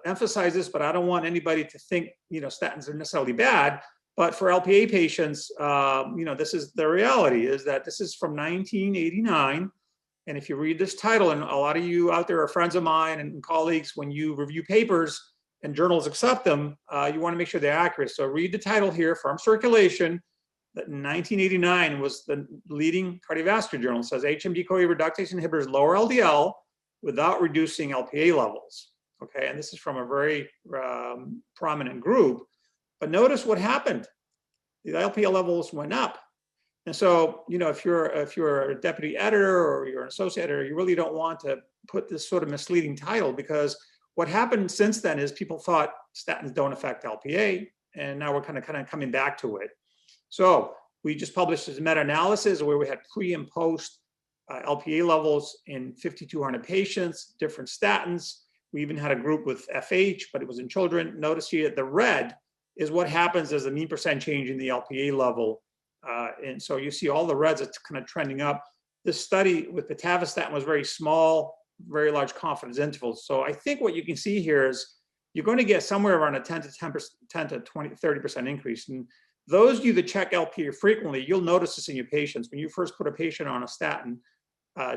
emphasize this, but I don't want anybody to think, statins are necessarily bad. But for Lpa patients, this is the reality, is that this is from 1989. And if you read this title, and a lot of you out there are friends of mine and colleagues, when you review papers and journals accept them, you want to make sure they're accurate. So read the title here, From Circulation, that in 1989 was the leading cardiovascular journal. It says HMG-CoA reductase inhibitors lower LDL without reducing Lpa levels. Okay, and this is from a very prominent group. But notice what happened. The Lpa levels went up. And so, if you're a deputy editor or you're an associate editor, you really don't want to put this sort of misleading title, because what happened since then is people thought statins don't affect Lpa, and now we're kind of coming back to it. So we just published this meta-analysis where we had pre and post Lpa levels in 5,200 patients, different statins. We even had a group with FH, but it was in children. Notice here the red is what happens as the mean percent change in the Lpa level. And so you see all the reds are kind of trending up. This study with pitavastatin was very small, very large confidence intervals. So I think what you can see here is you're going to get somewhere around a 10 to 20, 30% increase. And those of you that check Lpa frequently, you'll notice this in your patients. When you first put a patient on a statin,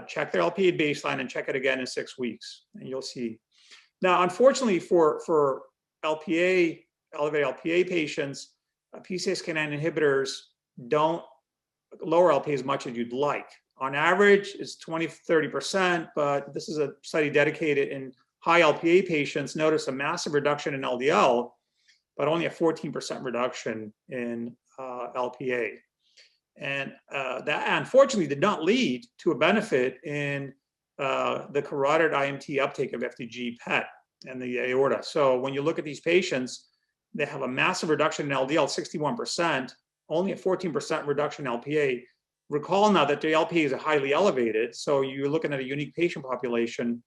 check their Lpa baseline and check it again in 6 weeks, and you'll see. Now, unfortunately for Lpa, elevated Lpa patients, PCSK9 inhibitors don't lower Lpa as much as you'd like. On average, it's 20, 30%, but this is a study dedicated in high Lpa patients. Notice a massive reduction in LDL, but only a 14% reduction in Lpa. And that unfortunately did not lead to a benefit in the carotid IMT uptake of FDG PET and the aorta. So when you look at these patients, they have a massive reduction in LDL, 61%, only a 14% reduction in Lpa. Recall now that the Lpa is highly elevated, so you're looking at a unique patient population,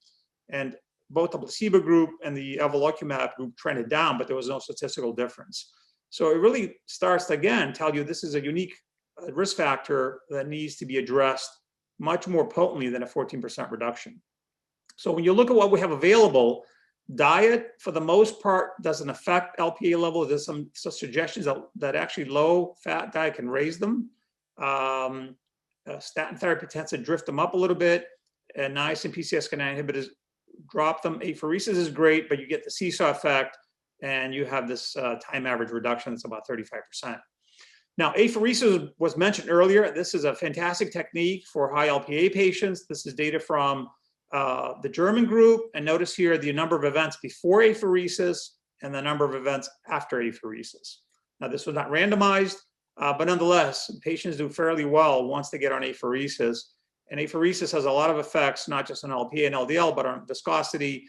and both the placebo group and the evolocumab group trended down, but there was no statistical difference. So it really starts to, again, tell you this is a unique risk factor that needs to be addressed much more potently than a 14% reduction. So when you look at what we have available, diet, for the most part, doesn't affect Lpa levels. There's some suggestions that actually low-fat diet can raise them. Statin therapy tends to drift them up a little bit, and niacin PCSK9 inhibitors drop them. Apheresis is great, but you get the seesaw effect, and you have this time average reduction that's about 35%. Now, apheresis was mentioned earlier. This is a fantastic technique for high Lpa patients. This is data from the German group, and notice here the number of events before apheresis and the number of events after apheresis. Now, this was not randomized, but nonetheless, patients do fairly well once they get on apheresis. And apheresis has a lot of effects, not just on Lpa and LDL, but on viscosity,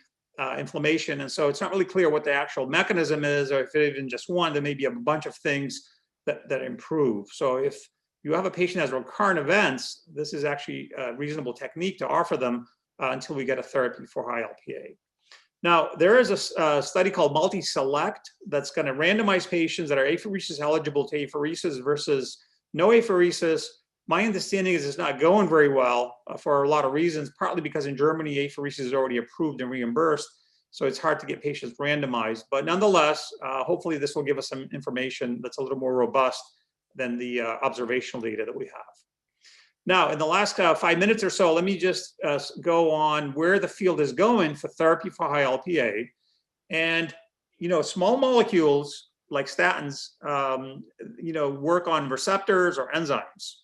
inflammation. And so it's not really clear what the actual mechanism is, or if it isn't just one, there may be a bunch of things that improve. So if you have a patient that has recurrent events, this is actually a reasonable technique to offer them until we get a therapy for high Lpa. Now, there is a study called Multi-Select that's going to randomize patients that are apheresis eligible to apheresis versus no apheresis. My understanding is it's not going very well for a lot of reasons, partly because in Germany, apheresis is already approved and reimbursed, so it's hard to get patients randomized. But nonetheless, hopefully this will give us some information that's a little more robust than the observational data that we have. Now, in the last 5 minutes or so, let me just go on where the field is going for therapy for high Lpa. And, you know, small molecules like statins, you know, work on receptors or enzymes,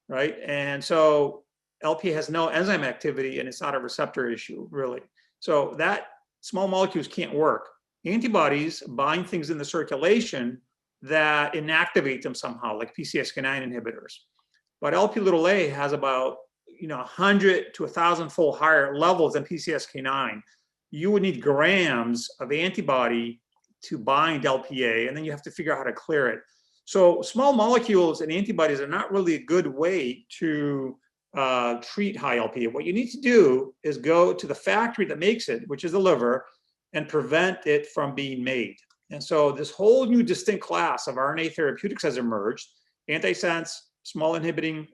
right? And so Lpa has no enzyme activity, and it's not a receptor issue, really. So that small molecules can't work. Antibodies bind things in the circulation that inactivate them somehow, like PCSK9 inhibitors. But Lp(a) has about 100 to 1,000-fold higher levels than PCSK9. You would need grams of antibody to bind Lpa, and then you have to figure out how to clear it. So small molecules and antibodies are not really a good way to treat high Lpa. What you need to do is go to the factory that makes it, which is the liver, and prevent it from being made. And so this whole new distinct class of RNA therapeutics has emerged: antisense, small interfering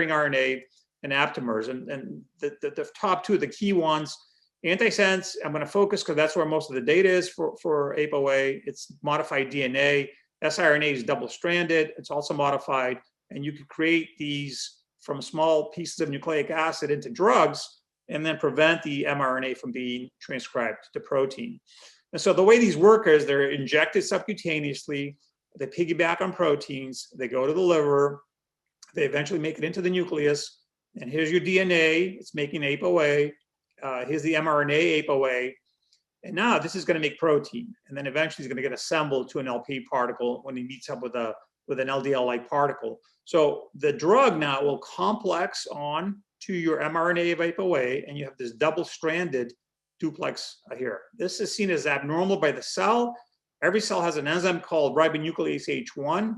RNA, and aptamers. And the top two of the key ones, antisense, I'm going to focus because that's where most of the data is for ApoA. It's modified DNA. siRNA is double-stranded. It's also modified. And you can create these from small pieces of nucleic acid into drugs and then prevent the mRNA from being transcribed to protein. And so the way these work is they're injected subcutaneously. They piggyback on proteins. They go to the liver. They eventually make it into the nucleus. And here's your DNA. It's making ApoA. Here's the mRNA ApoA. And now this is going to make protein. And then eventually it's going to get assembled to an Lp particle when it meets up with an LDL-like particle. So the drug now will complex on to your mRNA of ApoA, and you have this double-stranded duplex here. This is seen as abnormal by the cell. Every cell has an enzyme called ribonuclease H1,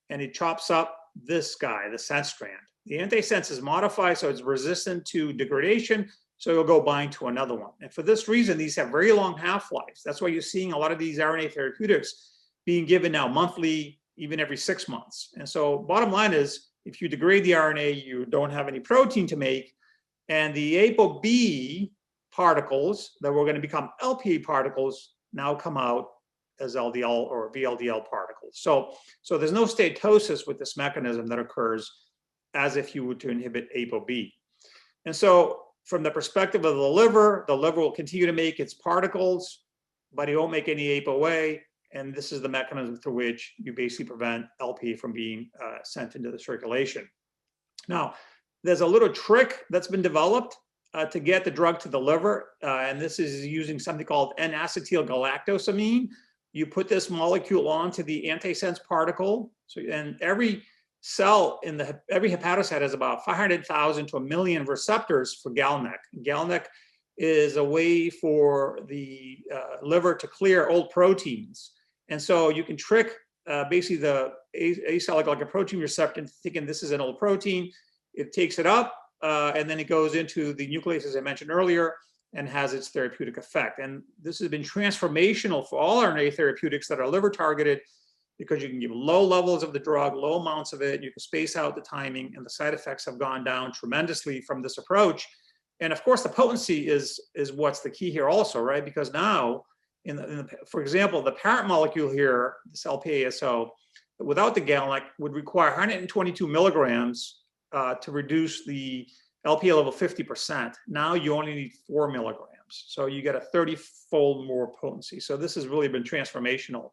and it chops up this guy, the sense strand. The antisense is modified so it's resistant to degradation, so it'll go bind to another one. And for this reason, these have very long half-lives. That's why you're seeing a lot of these RNA therapeutics being given now monthly, even every 6 months. And so bottom line is, if you degrade the RNA, you don't have any protein to make, and the ApoB particles that were going to become Lpa particles now come out as LDL or VLDL particles. So there's no statosis with this mechanism that occurs as if you were to inhibit ApoB. And so from the perspective of the liver will continue to make its particles, but it won't make any ApoA. And this is the mechanism through which you basically prevent Lp from being sent into the circulation. Now, there's a little trick that's been developed to get the drug to the liver, and this is using something called N-acetyl-galactosamine. You put this molecule onto the antisense particle, and every cell in every hepatocyte has about 500,000 to 1 million receptors for GalNAc. GalNAc is a way for the liver to clear old proteins. And so you can trick basically the acell-glycoprotein receptor into thinking this is an old protein. It takes it up, and then it goes into the nucleus, as I mentioned earlier, and has its therapeutic effect. And this has been transformational for all RNA therapeutics that are liver targeted, because you can give low levels of the drug, low amounts of it, you can space out the timing, and the side effects have gone down tremendously from this approach. And of course, the potency is what's the key here also, right? Because now, for example, the parent molecule here, this LPA-SO, without the GalNAc would require 122 milligrams to reduce the Lpa level 50%. Now you only need 4 milligrams. So you get a 30-fold more potency. So this has really been transformational.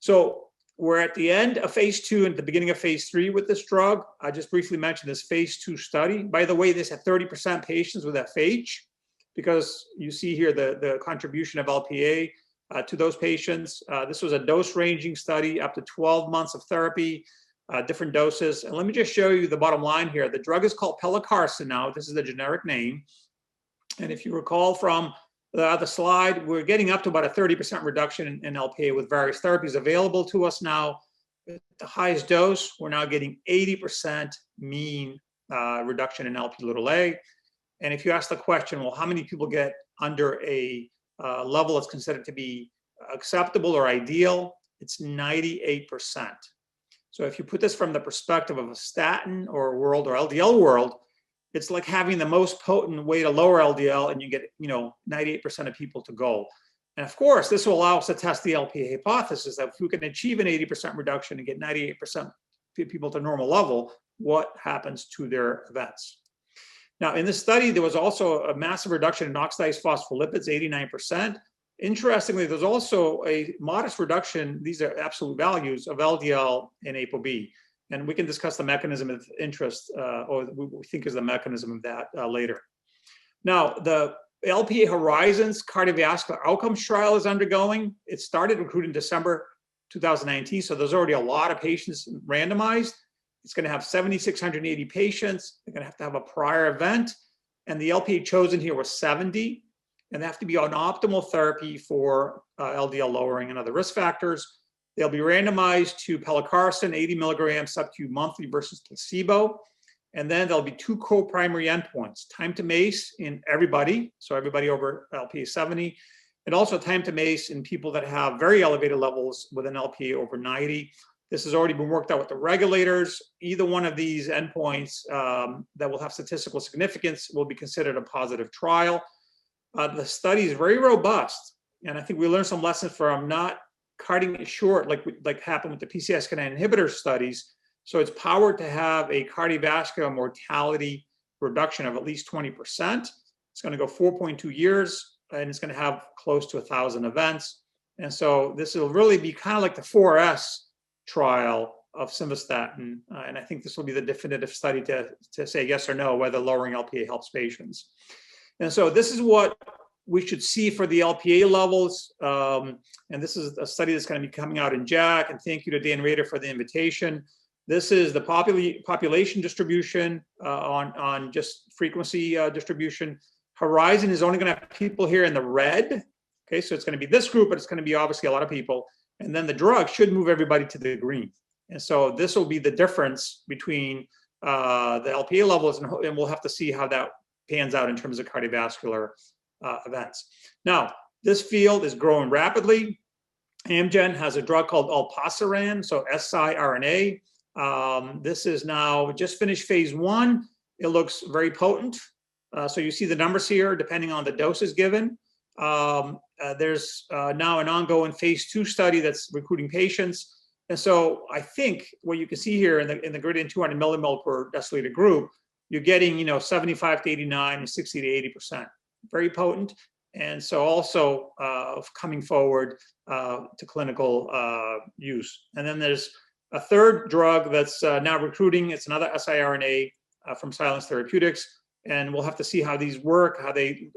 So we're at the end of phase 2 and the beginning of phase 3 with this drug. I just briefly mentioned this phase 2 study. By the way, this had 30% patients with FH, because you see here the contribution of Lpa to those patients. This was a dose ranging study up to 12 months of therapy, different doses. And let me just show you the bottom line here. The drug is called pelacarsen now. This is the generic name. And if you recall from the other slide, we're getting up to about a 30% reduction in Lpa with various therapies available to us now. At the highest dose, we're now getting 80% mean reduction in Lp(a). And if you ask the question, well, how many people get under a level that's considered to be acceptable or ideal? It's 98%. So if you put this from the perspective of a statin or world or LDL world, it's like having the most potent way to lower LDL, and you get 98% of people to goal. And of course, this will allow us to test the Lpa hypothesis that if we can achieve an 80% reduction and get 98% people to normal level, what happens to their events? Now, in this study, there was also a massive reduction in oxidized phospholipids, 89%. Interestingly, there's also a modest reduction, these are absolute values, of LDL and ApoB. And we can discuss the mechanism of interest, or we think is the mechanism of that later. Now, the Lpa Horizons cardiovascular outcomes trial is undergoing. It started recruiting December 2019, so there's already a lot of patients randomized. It's going to have 7,680 patients. They're going to have a prior event. And the Lpa chosen here was 70. And they have to be on optimal therapy for LDL lowering and other risk factors. They'll be randomized to pelacarsen, 80 milligrams sub-Q monthly versus placebo. And then there'll be 2 co-primary endpoints, time to MACE in everybody, so everybody over Lpa 70, and also time to MACE in people that have very elevated levels with an Lpa over 90. This has already been worked out with the regulators. Either one of these endpoints that will have statistical significance will be considered a positive trial. The study is very robust, and I think we learned some lessons from not cutting it short like happened with the PCSK9 inhibitor studies. So it's powered to have a cardiovascular mortality reduction of at least 20%. It's going to go 4.2 years, and it's going to have close to 1,000 events. And so this will really be kind of like the 4S trial of simvastatin. And I think this will be the definitive study to say yes or no whether lowering Lpa helps patients. And so this is what we should see for the Lpa levels. And this is a study that's going to be coming out in JACC. And thank you to Dan Rader for the invitation. This is the population distribution on just frequency distribution. Horizon is only going to have people here in the red. Okay, so it's going to be this group, but it's going to be obviously a lot of people. And then the drug should move everybody to the green. And so this will be the difference between the Lpa levels, and we'll have to see how that pans out in terms of cardiovascular events. Now, this field is growing rapidly. Amgen has a drug called olpasiran, so siRNA. This is now just finished phase 1. It looks very potent. So you see the numbers here, depending on the doses given. There's now an ongoing phase 2 study that's recruiting patients. And so I think what you can see here in the gradient 200 millimole per deciliter group, you're getting 75 to 89 and 60 to 80%. Very potent. And so also coming forward to clinical use. And then there's a third drug that's now recruiting. It's another siRNA from Silence Therapeutics. And we'll have to see how these work, how they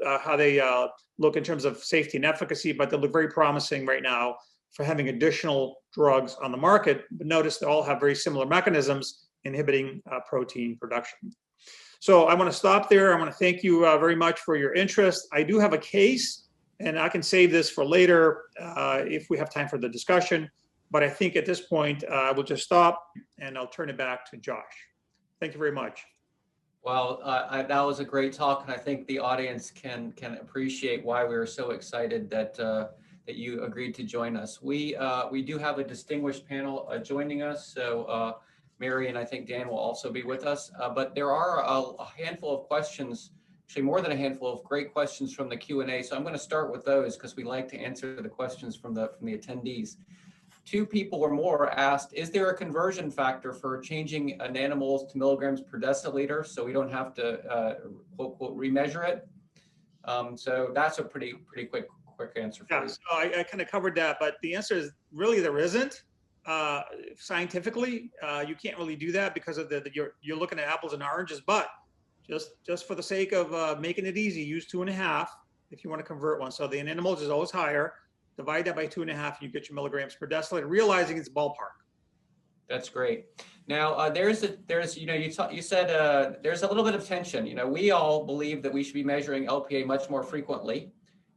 look in terms of safety and efficacy, but they look very promising right now for having additional drugs on the market. But notice they all have very similar mechanisms inhibiting protein production. So I want to stop there. I want to thank you very much for your interest. I do have a case, and I can save this for later if we have time for the discussion. But I think at this point, we'll just stop, and I'll turn it back to Josh. Thank you very much. Well, that was a great talk, and I think the audience can appreciate why we were so excited that that you agreed to join us. We do have a distinguished panel joining us. So Mary and I think Dan will also be with us. But there are a handful of questions, actually more than a handful of great questions from the Q&A. So I'm going to start with those because we like to answer the questions from the attendees. 2 people or more asked, is there a conversion factor for changing nanomoles to milligrams per deciliter so we don't have to quote, quote, remeasure it? So that's a pretty quick answer for you. So I kind of covered that, but the answer is really there isn't. Scientifically, you can't really do that because of you're looking at apples and oranges, but just for the sake of making it easy, use 2.5 if you want to convert one. So the nanomoles is always higher. Divide that by 2.5, you get your milligrams per deciliter, realizing it's ballpark. That's great. Now there's you know, you said there's a little bit of tension. You know, we all believe that we should be measuring LPA much more frequently,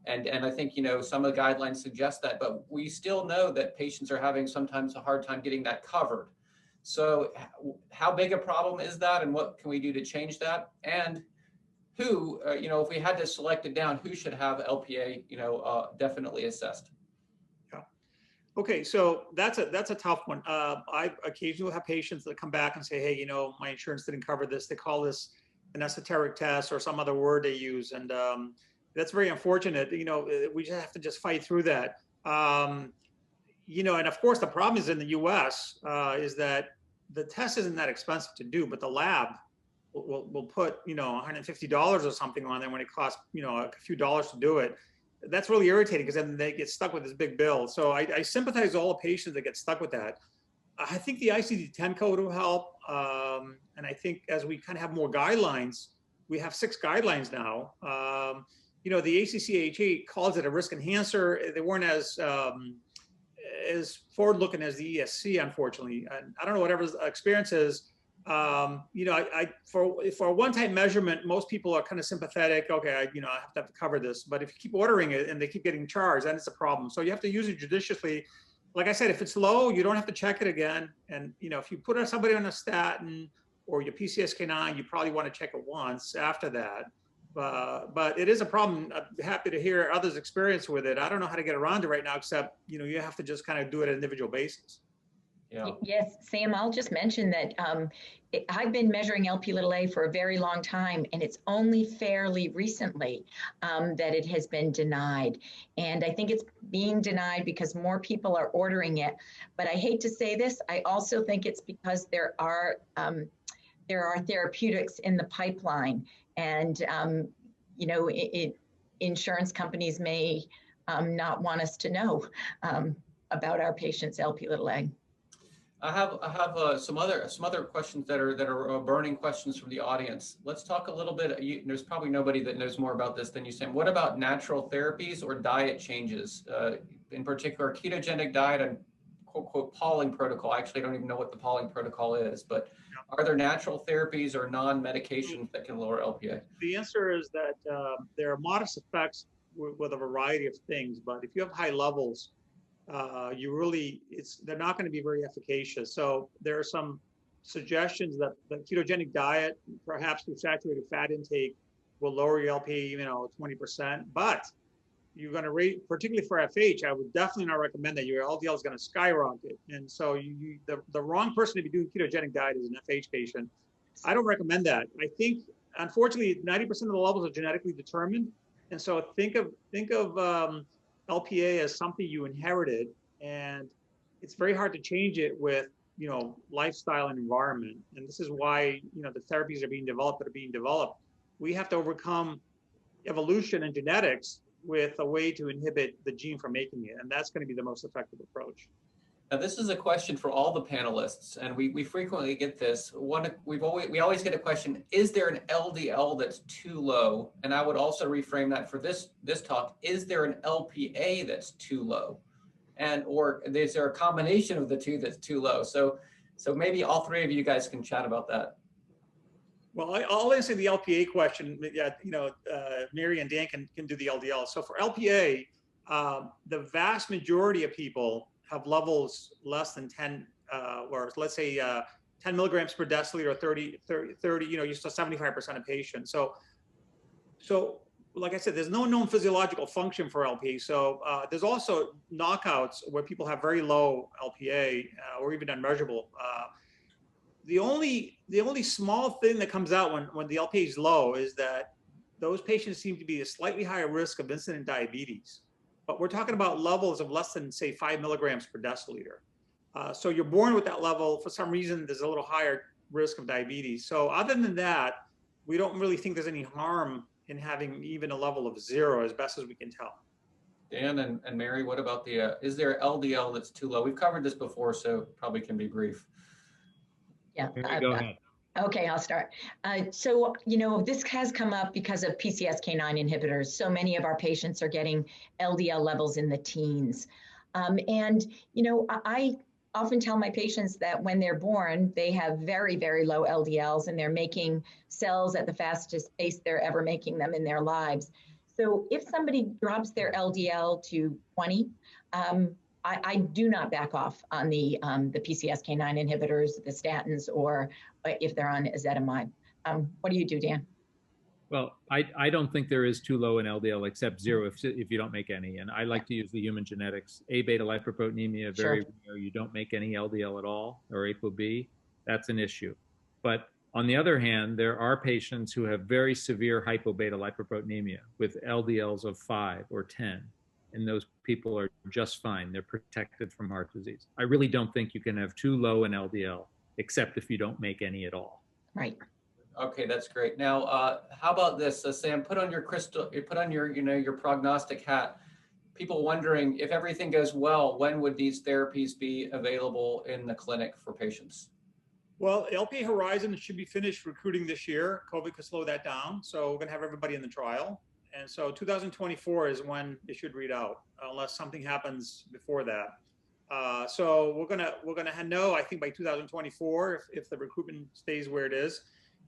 and I think, you know, some of the guidelines suggest that, but we still know that patients are having sometimes a hard time getting that covered. So how big a problem is that, and what can we do to change that? And who, you know, if we had to select it down, who should have LPA, you know, definitely assessed? Yeah. Okay, so that's a tough one. I occasionally have patients that come back and say, hey, you know, my insurance didn't cover this. They call this an esoteric test or some other word they use, and that's very unfortunate. You know, we just have to fight through that. You know, and of course, the problem is in the U.S. Is that the test isn't that expensive to do, but the lab will put, you know, $150 or something on there when it costs, you know, a few dollars to do it. That's really irritating because then they get stuck with this big bill. So I sympathize with all the patients that get stuck with that. I think the ICD-10 code will help. And I think as we kind of have more guidelines, we have 6 guidelines now. You know, the ACCHA calls it a risk enhancer. They weren't as forward-looking as the ESC, unfortunately. And I don't know what everyone's experience is. You know, for a one-time measurement, most people are kind of sympathetic. Okay, you know, I have to cover this. But if you keep ordering it and they keep getting charged, then it's a problem. So you have to use it judiciously. Like I said, if it's low, you don't have to check it again. And, you know, if you put somebody on a statin or your PCSK9, you probably want to check it once after that. But it is a problem. I'm happy to hear others' experience with it. I don't know how to get around it right now, except, you know, you have to just kind of do it on an individual basis. Yeah. Yes, Sam, I'll just mention that I've been measuring Lp(a) for a very long time, and it's only fairly recently that it has been denied. And I think it's being denied because more people are ordering it. But I hate to say this, I also think it's because there are therapeutics in the pipeline, and you know, insurance companies may not want us to know about our patients' Lp(a). I have some other questions that are burning questions from the audience. Let's talk a little bit. There's probably nobody that knows more about this than you, Sam. What about natural therapies or diet changes? In particular, ketogenic diet and quote, quote, Pauling protocol. Actually, I don't even know what the Pauling protocol is, but are there natural therapies or non-medications that can lower LPA? The answer is that there are modest effects with a variety of things, but if you have high levels, they're not going to be very efficacious. So there are some suggestions that the ketogenic diet, perhaps through saturated fat intake, will lower your LPA, you know, 20%. But you're going to rate, particularly for FH, I would definitely not recommend that. Your LDL is going to skyrocket. And so the wrong person to be doing ketogenic diet is an FH patient. I don't recommend that. I think, unfortunately, 90% of the levels are genetically determined. And so think of LPA as something you inherited, and it's very hard to change it with, you know, lifestyle and environment. And this is why, you know, the therapies are being developed that are being developed. We have to overcome evolution and genetics with a way to inhibit the gene from making it, and that's going to be the most effective approach. Now, this is a question for all the panelists, and we frequently get this. We always get a question: is there an LDL that's too low? And I would also reframe that for this talk: is there an LPA that's too low, or is there a combination of the two that's too low? So maybe all 3 of you guys can chat about that. Well, I'll answer the LPA question. Yeah, you know, Mary and Dan can do the LDL. So for LPA, the vast majority of people have levels less than 10, or let's say 10 milligrams per deciliter, or 30, you know, you saw 75% of patients. So like I said, there's no known physiological function for Lp. So there's also knockouts where people have very low Lpa or even unmeasurable. The only small thing that comes out when the Lpa is low is that those patients seem to be a slightly higher risk of incident diabetes. But we're talking about levels of less than, say, 5 milligrams per deciliter. So you're born with that level. For some reason, there's a little higher risk of diabetes. So other than that, we don't really think there's any harm in having even a level of 0 as best as we can tell. Dan and Mary, what about the, is there LDL that's too low? We've covered this before, so probably can be brief. Yeah. Go ahead. Okay, I'll start. So, this has come up because of PCSK9 inhibitors. So many of our patients are getting LDL levels in the teens. I often tell my patients that when they're born, they have very, very low LDLs and they're making cells at the fastest pace they're ever making them in their lives. So if somebody drops their LDL to 20, I do not back off on the PCSK9 inhibitors, the statins, or if they're on ezetimibe. What do you do, Dan? Well, I don't think there is too low an LDL except 0 if you don't make any. And I like to use the human genetics. A beta lipoproteinemia, very rare. You don't make any LDL at all, or ApoB, that's an issue. But on the other hand, there are patients who have very severe hypobeta lipoproteinemia with LDLs of 5 or 10. And those people are just fine. They're protected from heart disease. I really don't think you can have too low an LDL, except if you don't make any at all. Right. Okay, that's great. Now, how about this, Sam? Put on your your prognostic hat. People wondering if everything goes well, when would these therapies be available in the clinic for patients? Well, Lpa Horizon should be finished recruiting this year. COVID could slow that down, so we're going to have everybody in the trial. And so 2024 is when it should read out, unless something happens before that. So we're gonna know, I think, by 2024 if the recruitment stays where it is.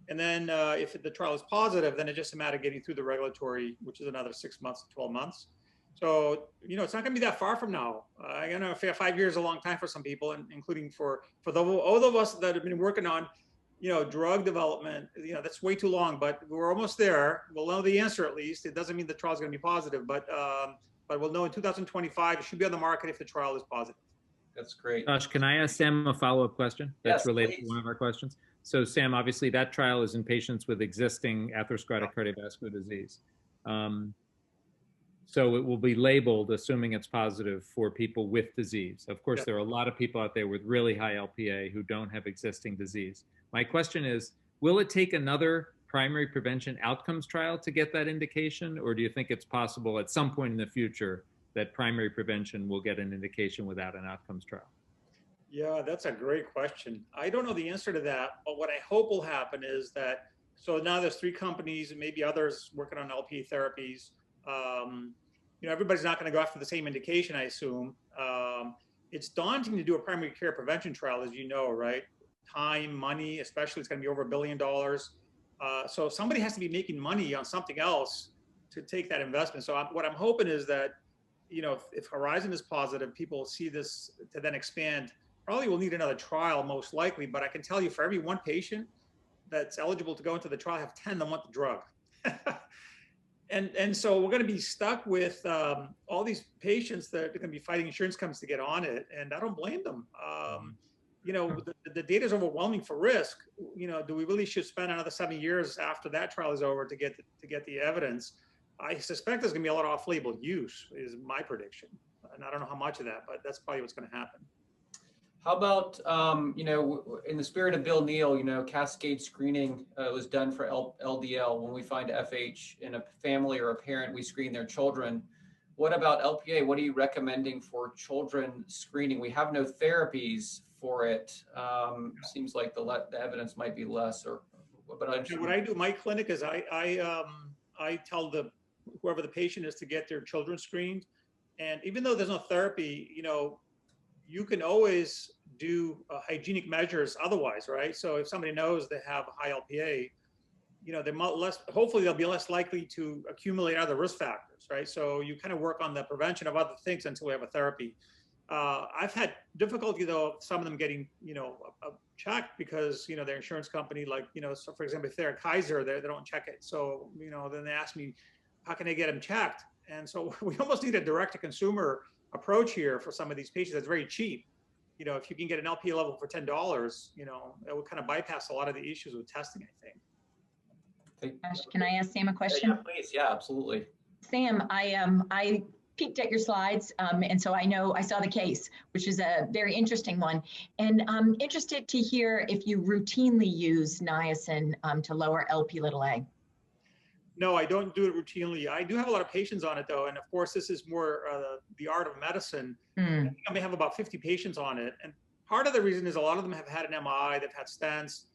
And then if the trial is positive, then it's just a matter of getting through the regulatory, which is another 6 months to 12 months. So, it's not going to be that far from now. I know 5 years is a long time for some people, including for all of us that have been working on, drug development. That's way too long, but we're almost there. We'll know the answer at least. It doesn't mean the trial is going to be positive, but we'll know in 2025 it should be on the market if the trial is positive. That's great. Josh, can I ask Sam a follow-up question that's related please. to one of our questions? So Sam, obviously that trial is in patients with existing atherosclerotic cardiovascular disease. So it will be labeled, assuming it's positive, for people with disease. Of course, there are a lot of people out there with really high Lpa who don't have existing disease. My question is, will it take another primary prevention outcomes trial to get that indication? Or do you think it's possible at some point in the future that primary prevention will get an indication without an outcomes trial? Yeah, that's a great question. I don't know the answer to that, but what I hope will happen is that, so now there's 3 companies and maybe others working on Lp therapies. Everybody's not going to go after the same indication, I assume. It's daunting to do a primary care prevention trial, as you know, right? Time, money, especially, it's going to be over $1 billion. So somebody has to be making money on something else to take that investment. So what I'm hoping is that, if Horizon is positive, people see this to then expand. Probably will need another trial, most likely, but I can tell you for every 1 patient that's eligible to go into the trial, I have 10 that want the drug. And so we're going to be stuck with all these patients that are going to be fighting insurance companies to get on it, and I don't blame them. The data is overwhelming for risk. Do we really should spend another 7 years after that trial is over to get the evidence? I suspect there's going to be a lot of off-label use, is my prediction, and I don't know how much of that, but that's probably what's going to happen. How about, in the spirit of Bill Neal, cascade screening was done for LDL. When we find FH in a family or a parent, we screen their children. What about Lpa? What are you recommending for children screening? We have no therapies for it. Seems like the evidence might be less. What I do in my clinic is I tell whoever the patient is to get their children screened. And even though there's no therapy, you can always do hygienic measures otherwise, right? So if somebody knows they have a high Lpa, hopefully they'll be less likely to accumulate other risk factors, right? So you kind of work on the prevention of other things until we have a therapy. I've had difficulty though, some of them getting, a check because, their insurance company, so for example, if they're a Kaiser, they don't check it. So, then they ask me, how can I get them checked? And so we almost need a direct-to-consumer approach here for some of these patients that's very cheap. You know, if you can get an Lpa level for $10, you know, it would kind of bypass a lot of the issues with testing, I think. Josh, can I ask Sam a question? Yeah, please. Yeah, absolutely. Sam, I peeked at your slides, and so I saw the case, which is a very interesting one. And I'm interested to hear if you routinely use niacin to lower Lp(a). No, I don't do it routinely. I do have a lot of patients on it though. And of course, this is more the art of medicine. I think I may have about 50 patients on it. And part of the reason is a lot of them have had an MI, they've had stents,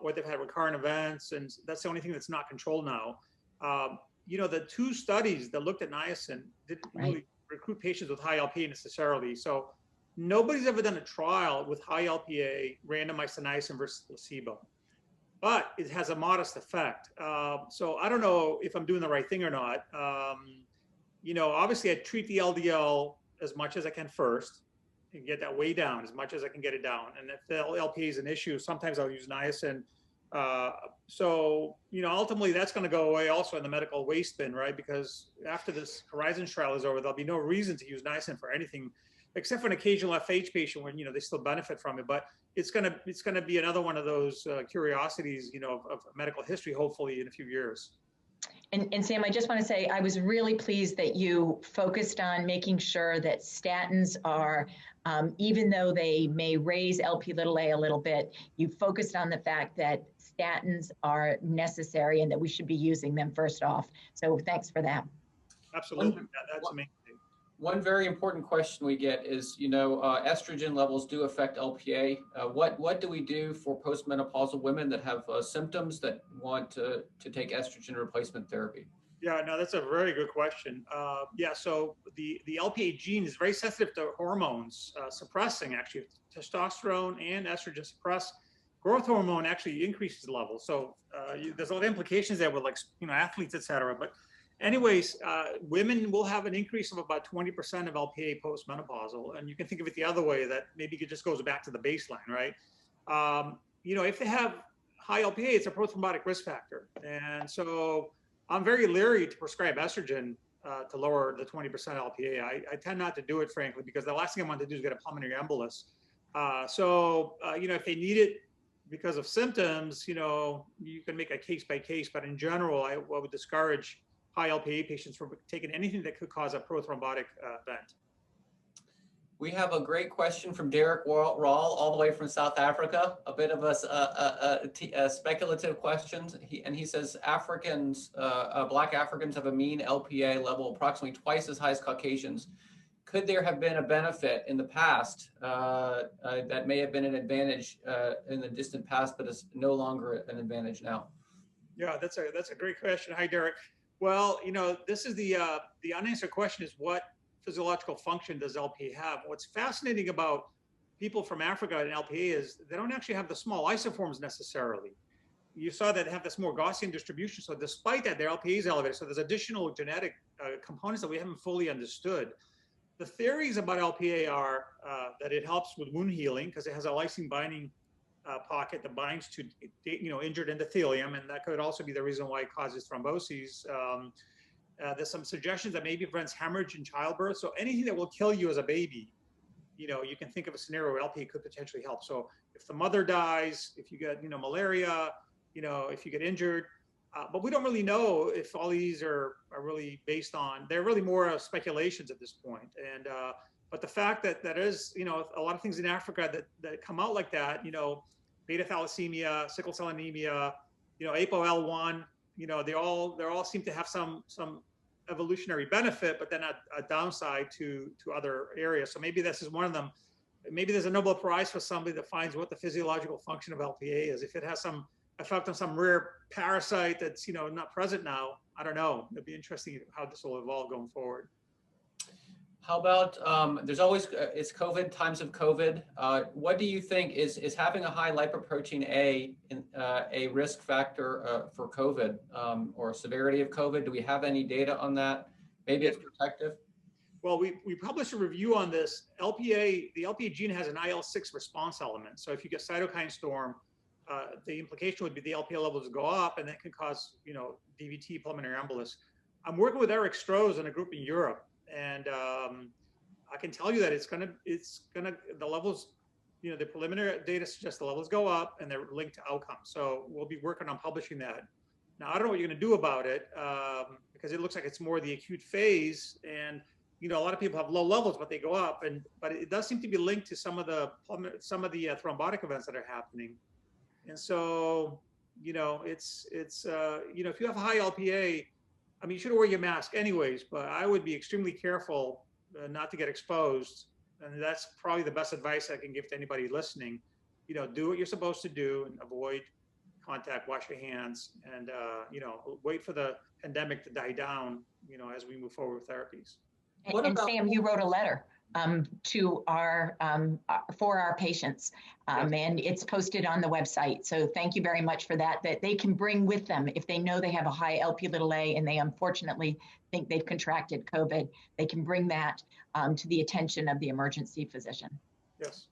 or they've had recurrent events. And that's the only thing that's not controlled now. You know, the 2 studies that looked at niacin didn't really recruit patients with high Lpa necessarily. So nobody's ever done a trial with high Lpa randomized to niacin versus placebo. But it has a modest effect. So I don't know if I'm doing the right thing or not. You know, obviously I treat the LDL as much as I can first and get that way down as much as I can get it down. And if the Lpa is an issue, sometimes I'll use niacin. So, you know, ultimately that's going to go away also in the medical waste bin, right? Because after this Horizons trial is over, there'll be no reason to use niacin for anything except for an occasional FH patient when, you know, they still benefit from it. But it's gonna be another one of those curiosities, you know, of medical history, hopefully in a few years. And Sam, I just want to say I was really pleased that you focused on making sure that statins are, even though they may raise Lp(a) a little bit, you focused on the fact that statins are necessary and that we should be using them first off. So thanks for that. Absolutely, that's amazing. One very important question we get is, you know, estrogen levels do affect Lpa. What do we do for postmenopausal women that have symptoms that want to take estrogen replacement therapy? Yeah, no, that's a very good question. Yeah, so the Lpa gene is very sensitive to hormones, suppressing actually testosterone and estrogen suppress. Growth hormone actually increases levels. So there's a lot of implications there with, like, you know, athletes, et cetera. But anyways, women will have an increase of about 20% of Lpa postmenopausal. And you can think of it the other way, that maybe it just goes back to the baseline, right? You know, if they have high Lpa, it's a prothrombotic risk factor. And so I'm very leery to prescribe estrogen to lower the 20% Lpa. I tend not to do it, frankly, because the last thing I want to do is get a pulmonary embolus. You know, if they need it because of symptoms, you know, you can make a case by case, but in general, I would discourage high Lpa patients from taking anything that could cause a prothrombotic event. We have a great question from Derek Rawl, all the way from South Africa. A bit of a speculative question. He says Africans, Black Africans have a mean Lpa level approximately twice as high as Caucasians. Could there have been a benefit in the past that may have been an advantage in the distant past, but is no longer an advantage now? Yeah, that's a great question. Hi, Derek. Well, you know, this is the unanswered question is what physiological function does Lpa have? What's fascinating about people from Africa and Lpa is they don't actually have the small isoforms necessarily. You saw that they have this more Gaussian distribution. So despite that, their Lpa is elevated. So there's additional genetic components that we haven't fully understood. The theories about Lpa are that it helps with wound healing because it has a lysine binding pocket that binds to, you know, injured endothelium, and that could also be the reason why it causes thromboses. There's some suggestions that maybe prevents hemorrhage in childbirth. So anything that will kill you as a baby, you know, you can think of a scenario where Lpa could potentially help. So if the mother dies, if you get, you know, malaria, you know, if you get injured, but we don't really know if all these are really based on, they're really more speculations at this point. And, but the fact that that is, you know, a lot of things in Africa that come out like that, you know, beta thalassemia, sickle cell anemia, you know, ApoL1, you know, they all seem to have some evolutionary benefit, but then a downside to other areas. So maybe this is one of them. Maybe there's a Nobel Prize for somebody that finds what the physiological function of Lpa is. If it has some effect on some rare parasite that's, you know, not present now, I don't know. It'd be interesting how this will evolve going forward. How about, there's always, it's COVID, times of COVID. What do you think is having a high lipoprotein a risk factor for COVID or severity of COVID? Do we have any data on that? Maybe it's protective. Well, we published a review on this. The Lpa gene has an IL-6 response element. So if you get cytokine storm, the implication would be the Lpa levels go up, and that can cause, you know, DVT, pulmonary embolus. I'm working with Eric Stroh's and a group in Europe, and I can tell you that the levels, the preliminary data suggests the levels go up and they're linked to outcomes. So we'll be working on publishing that. Now, I don't know what you're going to do about it because it looks like it's more the acute phase, and a lot of people have low levels, but they go up, but it does seem to be linked to some of the thrombotic events that are happening. And so, it's if you have a high Lpa, I mean, you should wear your mask anyways, but I would be extremely careful not to get exposed. And that's probably the best advice I can give to anybody listening. Do what you're supposed to do and avoid contact, wash your hands, and, wait for the pandemic to die down, as we move forward with therapies. And Sam, you wrote a letter to for our patients, and it's posted on the website. So thank you very much for that they can bring with them if they know they have a high Lp(a) and they unfortunately think they've contracted COVID. They can bring that to the attention of the emergency physician. Yes.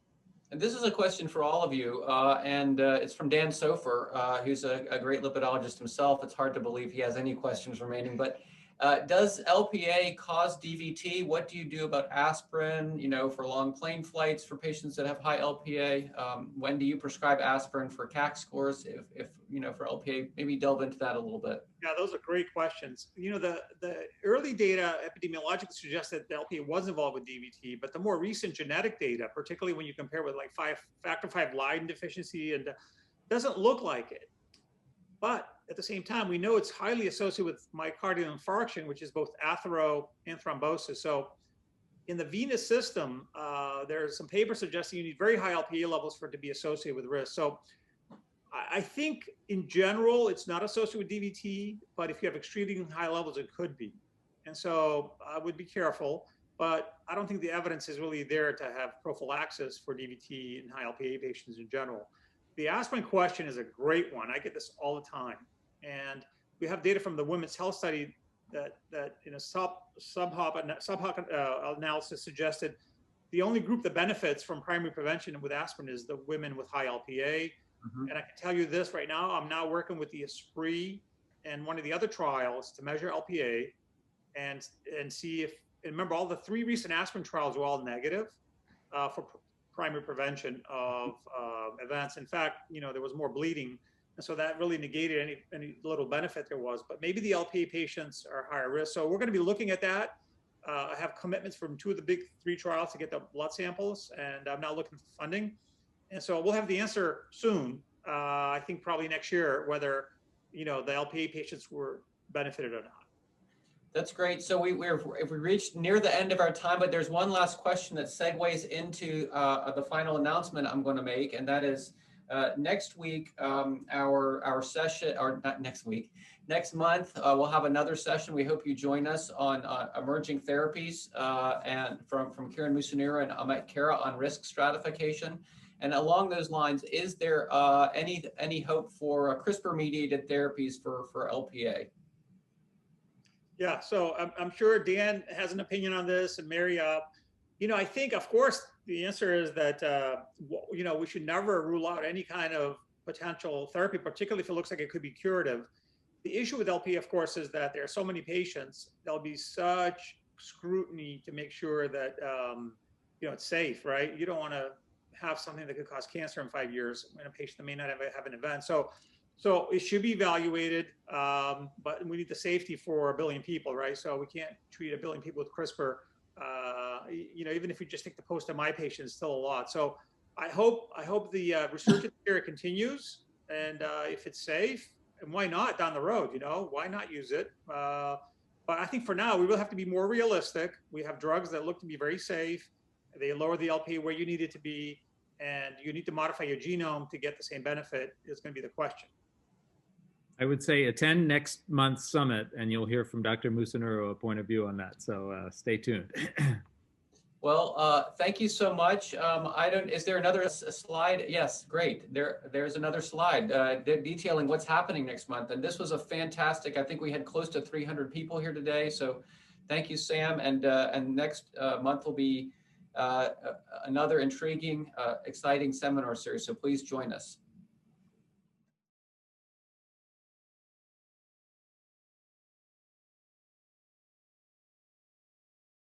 And this is a question for all of you, and it's from Dan Sofer, who's a great lipidologist himself. It's hard to believe he has any questions remaining, but does Lpa cause DVT? What do you do about aspirin, for long plane flights for patients that have high Lpa? When do you prescribe aspirin for CAC scores? If for Lpa, maybe delve into that a little bit. Yeah, those are great questions. The early data epidemiologically suggests that the Lpa was involved with DVT, but the more recent genetic data, particularly when you compare with like factor V Leiden deficiency, and doesn't look like it. But at the same time, we know it's highly associated with myocardial infarction, which is both athero and thrombosis. So in the venous system, there are some papers suggesting you need very high Lpa levels for it to be associated with risk. So I think in general, it's not associated with DVT, but if you have extremely high levels, it could be. And so I would be careful, but I don't think the evidence is really there to have prophylaxis for DVT in high Lpa patients in general. The aspirin question is a great one. I get this all the time. And we have data from the Women's Health Study that in a sub-hoc analysis suggested the only group that benefits from primary prevention with aspirin is the women with high Lpa. And I can tell you this right now, I'm now working with the Esprit and one of the other trials to measure Lpa and see if, and remember all the 3 recent aspirin trials were all negative for primary prevention of events. In fact, there was more bleeding. And so that really negated any little benefit there was, but maybe the Lpa patients are higher risk. So we're going to be looking at that. I have commitments from 2 of the big 3 trials to get the blood samples, and I'm now looking for funding. And so we'll have the answer soon. I think probably next year, whether, the Lpa patients were benefited or not. That's great. So we've reached near the end of our time, but there's one last question that segues into the final announcement I'm going to make, and that is next week, our session, or not next week, next month, we'll have another session. We hope you join us on emerging therapies and from Kieran Musunura and Amit Kara on risk stratification. And along those lines, is there any hope for CRISPR-mediated therapies for Lpa? Yeah, so I'm sure Dan has an opinion on this, and Mary. I think, of course, the answer is that we should never rule out any kind of potential therapy, particularly if it looks like it could be curative. The issue with Lp, of course, is that there are so many patients. There'll be such scrutiny to make sure that it's safe, right? You don't want to have something that could cause cancer in 5 years in a patient that may not have an event. So it should be evaluated, but we need the safety for 1 billion people, right? So we can't treat 1 billion people with CRISPR. Even if we just take the post-MI patients, still a lot. So I hope the research in the area continues, and if it's safe, and why not down the road? Why not use it? But I think for now we will have to be more realistic. We have drugs that look to be very safe. They lower the Lp where you need it to be, and you need to modify your genome to get the same benefit. Is going to be the question. I would say attend next month's summit, and you'll hear from Dr. Musunura a point of view on that. So stay tuned. Well, thank you so much. Is there another slide? Yes, great. There's another slide detailing what's happening next month. And this was a fantastic, I think we had close to 300 people here today. So thank you, Sam. And next month will be another intriguing, exciting seminar series. So please join us.